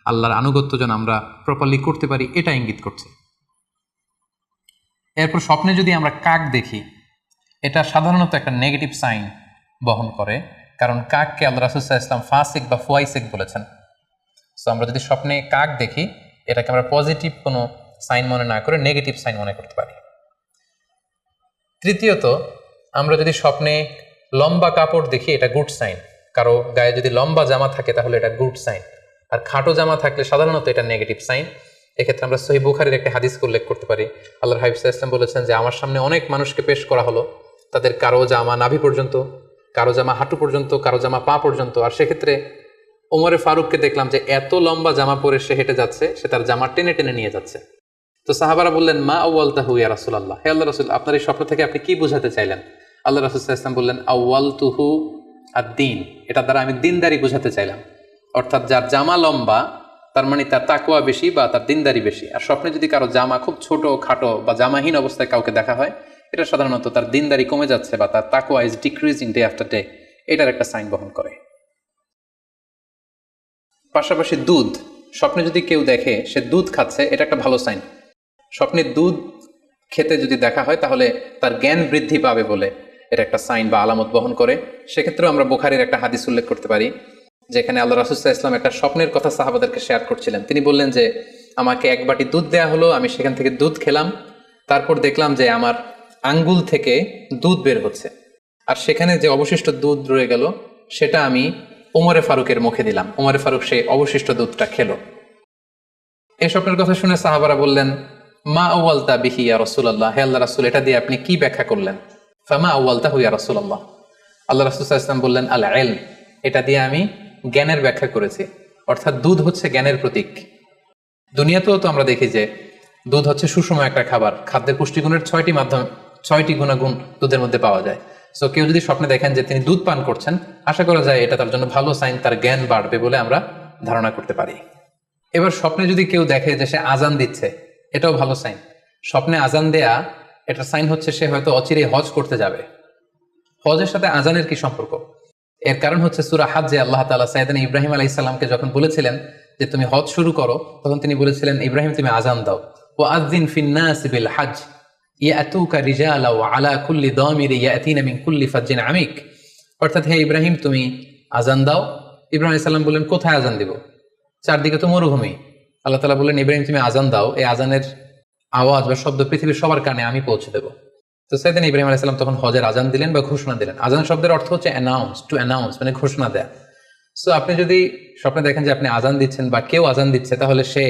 আল্লাহর আনুগত্য যেন আমরা প্রপারলি করতে পারি, এটা ইঙ্গিত করছে। এরপর স্বপ্নে যদি আমরা কাক দেখি, এটা সাধারণত একটা নেগেটিভ সাইন বহন করে, কারণ কাককে আল্লাহ রাসূল সাল্লাল্লাহু আলাইহি ওয়াসাল্লাম ফাসিক বা ফুয়াইসিক বলেছেন। সো আমরা যদি স্বপ্নে কাক দেখি এটাকে আমরা পজিটিভ কোনো সাইন মনে না করে নেগেটিভ সাইন মনে করতে পারি। তৃতীয়ত, আমরা যদি স্বপ্নে লম্বা কাপড় দেখি এটা গুড সাইন। কারো গায়ে যদি লম্বা জামা থাকে তাহলে এটা গুড সাইন, আর খাটো জামা থাকলে সাধারণত এটা নেগেটিভ সাইন। এক্ষেত্রে আমরা সহিহ বুখারীর একটা হাদিসকে উল্লেখ করতে পারি। আল্লাহর হাবিব সাল্লাল্লাহু আলাইহি ওয়াসাল্লাম বলেছেন যে আমার সামনে অনেক মানুষকে পেশ করা হলো, তাদের কারো জামা নাভি পর্যন্ত, কারো জামা হাঁটু পর্যন্ত, কারো জামা পা পর্যন্ত। আর সেক্ষেত্রে ওমরে ফারুককে দেখলাম যে এত লম্বা জামা পরে সে হেঁটে যাচ্ছে, সে তার জামা টেনে টেনে নিয়ে যাচ্ছে। তো সাহাবারা বললেন, মা আউয়ালতাহু ইয়া রাসূলুল্লাহ, হে আল্লাহর রাসূল, আপনার এই স্বপ্ন থেকে আপনি কি বোঝাতে চাইলেন? আল্লাহ রাসূল সাল্লাল্লাহু আলাইহি ওয়াসাল্লাম বললেন, আউয়ালতুহু আদ-দীন, এটা দ্বারা আমি দিনদারি বোঝাতে চাইলাম। অর্থাৎ যার জামা লম্বা তার মানে তার তাকওয়া বেশি বা তার দিনদারি বেশি। আর স্বপ্নে যদি কারো জামা খুব ছোট খাটো বা জামাহীন অবস্থায় কাউকে দেখা হয়, এটা সাধারণত তার দিনদারি কমে যাচ্ছে বা তার তাকওয়া is decreasing day after day, এটার একটা সাইন বহন করে। পাশাপাশি দুধ, স্বপ্নে যদি কেউ দেখে সে দুধ খাচ্ছে, এটা একটা ভালো সাইন। স্বপ্নে দুধ খেতে যদি দেখা হয় তাহলে তার জ্ঞান বৃদ্ধি পাবে বলে এটা একটা সাইন বা আলামত বহন করে। সেক্ষেত্রেও আমরা বুখারীর একটা হাদিস উল্লেখ করতে পারি, যেখানে আল্লাহ রাসূল সাল্লাল্লাহু আলাইহি ওয়াসাল্লাম একটা স্বপ্নের কথা সাহাবাদেরকে শেয়ার করছিলেন। তিনি বললেন যে আমাকে এক বাটি দুধ দেয়া হলো, আমি সেখান থেকে দুধ খেলাম, তারপর দেখলাম যে আমার আঙ্গুল থেকে দুধ বের হচ্ছে, আর সেখানে যে অবশিষ্ট দুধ রয়ে গেল সেটা আমি ওমরে ফারুকের মুখে দিলাম। ওমরে ফারুক সেই অবশিষ্ট দুধটা খেলো। এই স্বপ্নের কথা শুনে সাহাবারা বললেন, মা আউয়ালতা বিহি ইয়া রাসূলুল্লাহ, হে আল্লাহর রাসূল, এটা দিয়ে আপনি কি ব্যাখ্যা করলেন? ফামা আউয়ালতাহু ইয়া রাসূলুল্লাহ, আল্লাহ রাসূল সাল্লাল্লাহু আলাইহি ওয়াসাল্লাম বললেন, আল ইলম, এটা দিয়ে আমি জ্ঞানের ব্যাখ্যা করেছি। অর্থাৎ দুধ হচ্ছে জ্ঞানের প্রতীক। দুনিয়াতেও তো আমরা দেখি যে দুধ হচ্ছে সুষম একটা খাবার, খাদ্যের পুষ্টিগুণের 6টি গুণাগুণ দুধের মধ্যে পাওয়া যায়। সো কেউ যদি স্বপ্নে দেখেন যে তিনি দুধ পান করছেন, আশা করা যায় এটা তার জন্য ভালো সাইন, তার জ্ঞান বাড়বে বলে আমরা ধারণা করতে পারি। এবার স্বপ্নে যদি কেউ দেখে যে সে আজান দিচ্ছে, এটাও ভালো সাইন। স্বপ্নে আজান দেয়া এটা সাইন হচ্ছে সে হয়তো অচিরেই হজ করতে যাবে। হজের সাথে আজানের কি সম্পর্ক? এর কারণ হচ্ছে সূরা হজ্জে আল্লাহ তাআলা সাইয়েদনা ইব্রাহিম আলাইহিস সালামকে যখন বলেছিলেন যে তুমি হজ শুরু করো, তখন তিনি বলেছিলেন, ইব্রাহিম তুমি আজান দাও, ওয়া আযযিন ফিন নাস বিল হজ ইয়াতুকা রিজালা ওয়া আলা কুল্লি দামিরি ইয়াতিনা মিন কুল্লি ফাজ্জিন আমিক। অর্থাৎ হে ইব্রাহিম তুমি আজান দাও। ইব্রাহিম আলাইহিস সালাম বললেন, কোথায় আজান দিব? চারদিকে তো মরুভূমি। আল্লাহ তাআলা বললেন, ইব্রাহিম তুমি আজান দাও, এই আজানের আওয়াজ বা শব্দ পৃথিবীর সবার কানে আমি পৌঁছে দেবো। তো সাইয়েদনা ইব্রাহিম আলাইহিস সালাম তখন হজের আজান দিলেন বা ঘোষণা দিলেন। আজান শব্দের অর্থ হচ্ছে অ্যানাউন্স, টু অ্যানাউন্স, মানে ঘোষণা দেয়া। সো আপনি যদি স্বপ্নে দেখেন যে আপনি আজান দিচ্ছেন বা কেউ আজান দিচ্ছে, তাহলে সে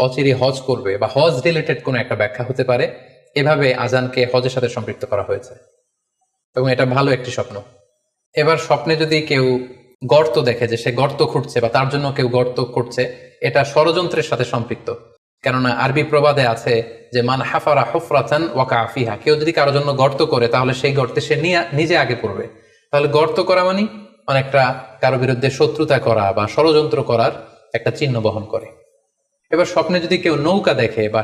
অচিরে হজ করবে বা হজ রিলেটেড কোনো একটা ব্যাখ্যা হতে পারে। এভাবে আজানকে হজের সাথে সম্পৃক্ত করা হয়েছে এবং এটা ভালো একটি স্বপ্ন। এবার স্বপ্নে যদি কেউ গর্ত দেখে যে সে গর্ত খুঁড়ছে বা তার জন্য কেউ গর্ত করছে, এটা ষড়যন্ত্রের সাথে সম্পৃক্ত। কেননা আরবি প্রবাদে আছে যে মান হাফারা হুফরাতান ওয়াকা ফিহা, কেউ যদি কারোর জন্য গর্ত করে তাহলে সেই গর্তে সে নিজে আগে পড়বে। তাহলে গর্ত করা মানে অনেকটা কারো বিরুদ্ধে শত্রুতা করা বা ষড়যন্ত্র করার একটা চিহ্ন বহন করে। এবার স্বপ্নে যদি কেউ নৌকা দেখে বা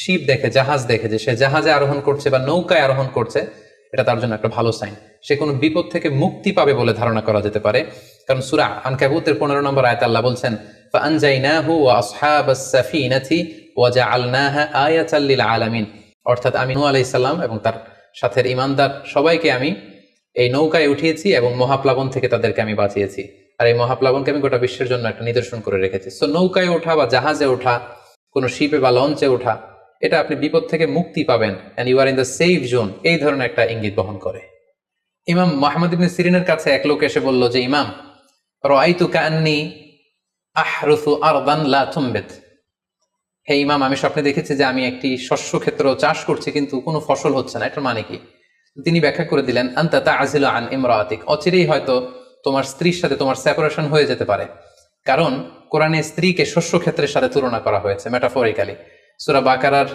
শিপ দেখে, জাহাজ দেখে যে সে জাহাজে আরোহণ করছে বা নৌকায় আরোহণ করছে, এটা তার জন্য একটা ভালো সাইন। সে কোনো বিপদ থেকে মুক্তি পাবে বলে ধারণা করা যেতে পারে। কারণ সূরা আনকাবুতের 15 নম্বর আয়াতে আল্লাহ বলছেন, ফাআনজাইনাহু ওয়া আসহাবাস সাফিনাতি ওয়া জাআলনাহা আয়াতাল লিল আলামিন। অর্থাৎ আমি নূহ আলাইহিস সালাম এবং তার সাথে ঈমানদার সবাইকে আমি এই নৌকায় উঠিয়েছি এবং মহাপ্লাবন থেকে তাদেরকে আমি বাঁচিয়েছি। আর এই মহাপ্লাবনকে আমি গোটা বিশ্বের জন্য একটা নিদর্শন করে রেখেছি। সো নৌকায় ওঠা বা জাহাজে ওঠা, কোনো শিপে বা লঞ্চে ওঠা, এটা আপনি বিপদ থেকে মুক্তি পাবেন, and you are in the safe zone, এই ধরনের একটা ইঙ্গিত বহন করে। ইমাম মুহাম্মদ ইবনে সিরিনের কাছে এক লোক এসে বলল যে, ইমাম, রাআইতু কাআন্নী আহরুসু আরদান লা তুমবিত, হে ইমাম, আমি স্বপ্নে দেখেছি যে আমি একটি শস্য ক্ষেত্র চাষ করছি কিন্তু কোনো ফসল হচ্ছে না, এটার মানে কি? তিনি ব্যাখ্যা করে দিলেন, আনতা তা'জিলু আন ইমরাতিক, অচিরেই হয়তো তোমার স্ত্রীর সাথে তোমার সেপারেশন হয়ে যেতে পারে। কারণ কোরআনে স্ত্রীকে শস্য ক্ষেত্রের সাথে তুলনা করা হয়েছে মেটাফরিক্যালি। সূরা বাকারার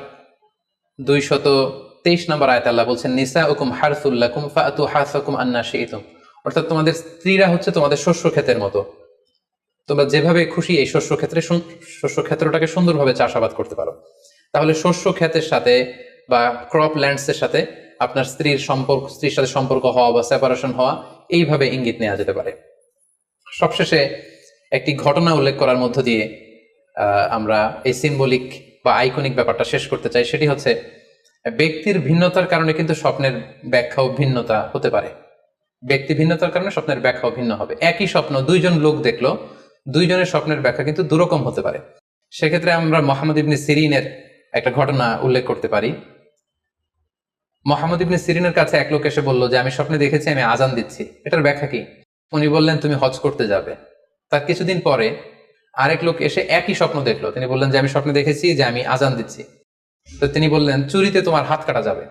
223 নম্বর আয়াতে আল্লাহ বলছেন, নিসাউকুম হারসুল লাকুম ফাআতু হারসাকুম আন্না শি'তুম। অর্থাৎ তোমাদের স্ত্রীরা হচ্ছে তোমাদের শস্য ক্ষেতের মতো, তোমরা যেভাবে খুশি এই শস্য ক্ষেত্রটাকে সুন্দরভাবে চাষাবাদ করতে পারো। তাহলে শস্য ক্ষেতের সাথে বা ক্রপ ল্যান্ডসের সাথে আপনার স্ত্রীর সাথে সম্পর্ক হওয়া বা সেপারেশন হওয়া, এইভাবে ইঙ্গিত নেওয়া যেতে পারে। সবশেষে একটি ঘটনা উল্লেখ করার মধ্য দিয়ে আমরা এই সিম্বলিক বা আইকনিক ব্যাপারটা শেষ করতে চাই। সেটি হচ্ছে, ব্যক্তির ভিন্নতার কারণে কিন্তু স্বপ্নের ব্যাখ্যাও ভিন্নতা হতে পারে। ব্যক্তি ভিন্নতার কারণে স্বপ্নের ব্যাখ্যাও ভিন্ন হবে। একই স্বপ্ন দুইজন লোক দেখলো, দুইজনের স্বপ্নের ব্যাখ্যা কিন্তু দুরকম হতে পারে। সেক্ষেত্রে আমরা মুহাম্মদ ইবনে সিরিনের একটা ঘটনা উল্লেখ করতে পারি। মোহাম্মদ ইবনে সিরিনের কাছে এক লোক এসে বলল যে আমি স্বপ্নে দেখেছি আমি আজান দিচ্ছি, এটার ব্যাখ্যা কি? উনি বললেন তুমি হজ করতে যাবে। তার কিছুদিন পরে আরেক লোক এসে একই স্বপ্ন দেখলো, তিনি বললেন যে আমি স্বপ্নে দেখেছি যে আমি আজান দিচ্ছি। তো তিনি বললেন চুরিতে তোমার হাত কাটা যাবে।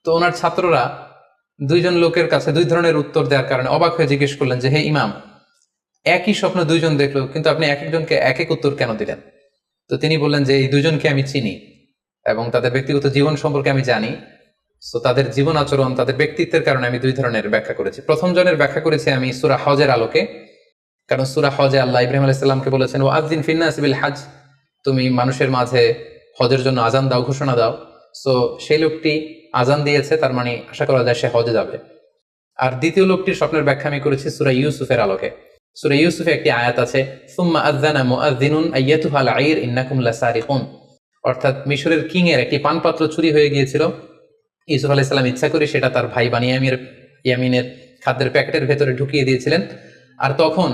তো ওনার ছাত্ররা দুইজন লোকের কাছে দুই ধরনের উত্তর দেওয়ার কারণে অবাক হয়ে জিজ্ঞেস করলেন যে হে ইমাম, একই স্বপ্ন দুইজন দেখলো কিন্তু আপনি এক একজনকে এক এক উত্তর কেন দিলেন? তো তিনি বললেন যে এই দুজনকে আমি চিনি এবং তাদের ব্যক্তিগত জীবন সম্পর্কে আমি জানি, তো তাদের জীবন আচরণ, তাদের ব্যক্তিত্বের কারণে আমি দুই ধরনের ব্যাখ্যা করেছি। প্রথম জনের ব্যাখ্যা করেছি আমি সূরা হজের আলোকে, কারণ সূরা হজে আল্লাহ ইব্রাহিম আলাইহিস সালামকে বলেছেন ও আযযিন ফিন-নাস বিল হজ, তুমি মানুষের মাঝে হজের জন্য আজান দাও, ঘোষণা দাও। সো সেই লোকটি আজান দিয়েছে, তার মানে আশা করা যায় সে হজে যাবে। আর দ্বিতীয় লোকটির স্বপ্নের ব্যাখ্যা আমি করেছি সূরা ইউসুফের আলোকে। সূরা ইউসুফে একটি আয়াত আছে সুম্মা আযযানা মুআযযিনুন আইয়াতুহাল আইর ইন্নাকুম লাসারিকুন, অর্থাৎ মিশরের কিং এর একটি পানপাত্র চুরি হয়ে গিয়েছিল। ইউসুফ আলাইহিস সালাম ইচ্ছা করে সেটা তার ভাই ইয়ামিনের খাদ্যের প্যাকেটের ভেতরে ঢুকিয়ে দিয়েছিলেন। আর তখন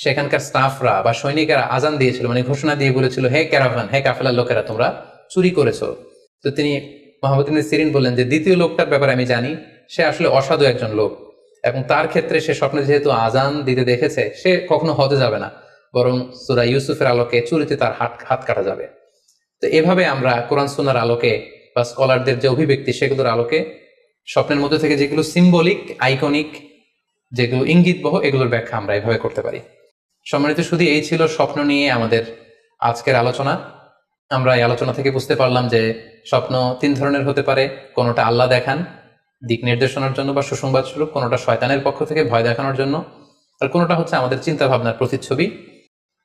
সেখানকার স্টাফরা বা সৈনিকেরা আজান দিয়েছিল, মানে ঘোষণা দিয়ে বলেছিল হে ক্যারাভান, হে কাফেলার লোকেরা, তোমরা চুরি করেছো। তো তিনি মুহাম্মদ ইবনে সিরিন বললেন যে দ্বিতীয় লোকটার ব্যাপারে আমি জানি, সে আসলে অসাধু একজন লোক এবং তার ক্ষেত্রে সে স্বপ্নে যেহেতু আজান দিতে দেখেছে, সে কখনো হজে যাবে না, বরং সূরা ইউসুফের আলোকে চুরিতে তার হাত কাটা যাবে। তো এভাবে আমরা কোরআন সুন্নাহর আলোকে বা স্কলারদের যে অভিব্যক্তি সেগুলোর আলোকে স্বপ্নের মধ্যে থেকে যেগুলো সিম্বলিক, আইকনিক, যেগুলো ইঙ্গিতবহ, এগুলোর ব্যাখ্যা আমরা এভাবে করতে পারি। সম্মানিত শুধু এই ছিল স্বপ্ন নিয়ে আমাদের আজকের আলোচনা। আমরা এই আলোচনা থেকে বুঝতে পারলাম যে স্বপ্ন তিন ধরনের হতে পারে। কোনোটা আল্লাহ দেখান দিক নির্দেশনার জন্য বা সুসংবাদ স্বরূপ, কোনোটা শয়তানের পক্ষ থেকে ভয় দেখানোর জন্য, আর কোনোটা হচ্ছে আমাদের চিন্তা ভাবনার প্রতিচ্ছবি।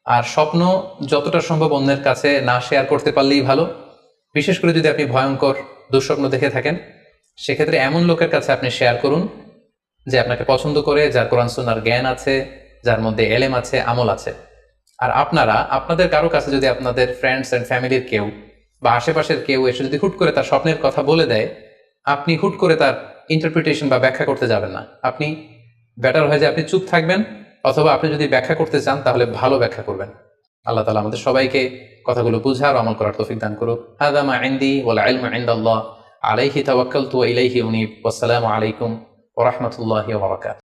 আর স্বপ্ন যতটা সম্ভব অন্যের কাছে না শেয়ার করতে পারলেই ভালো। বিশেষ করে যদি আপনি ভয়ঙ্কর দুঃস্বপ্ন দেখে থাকেন, সেক্ষেত্রে এমন লোকের কাছে আপনি শেয়ার করুন যে আপনাকে পছন্দ করে, যার কোরআন সুন্নাহর জ্ঞান আছে, যার মধ্যে এলেম আছে, আমল আছে। আর আপনারা আপনাদের কারো কাছে যদি আপনাদের ফ্রেন্ডস অ্যান্ড ফ্যামিলির কেউ বা আশেপাশের কেউ এসে যদি হুট করে তার স্বপ্নের কথা বলে দেয়, আপনি হুট করে তার ইন্টারপ্রিটেশন বা ব্যাখ্যা করতে যাবেন না। আপনি বেটার হয় যে আপনি চুপ থাকবেন, অথবা আপনি যদি ব্যাখ্যা করতে চান তাহলে ভালো ব্যাখ্যা করবেন। আল্লাহ তাআলা আমাদের সবাইকে কথাগুলো বুঝার ও আমল করার তৌফিক দান করুক। হাযা মা ইনদি ওয়াল ইলমু ইনদাল্লাহ আলাইহি তাওয়াক্কালতু ওয়া ইলাইহি উনীব। ওয়াসসালামু আলাইকুম ওয়া রাহমাতুল্লাহি ওয়া বারাকাতুহু।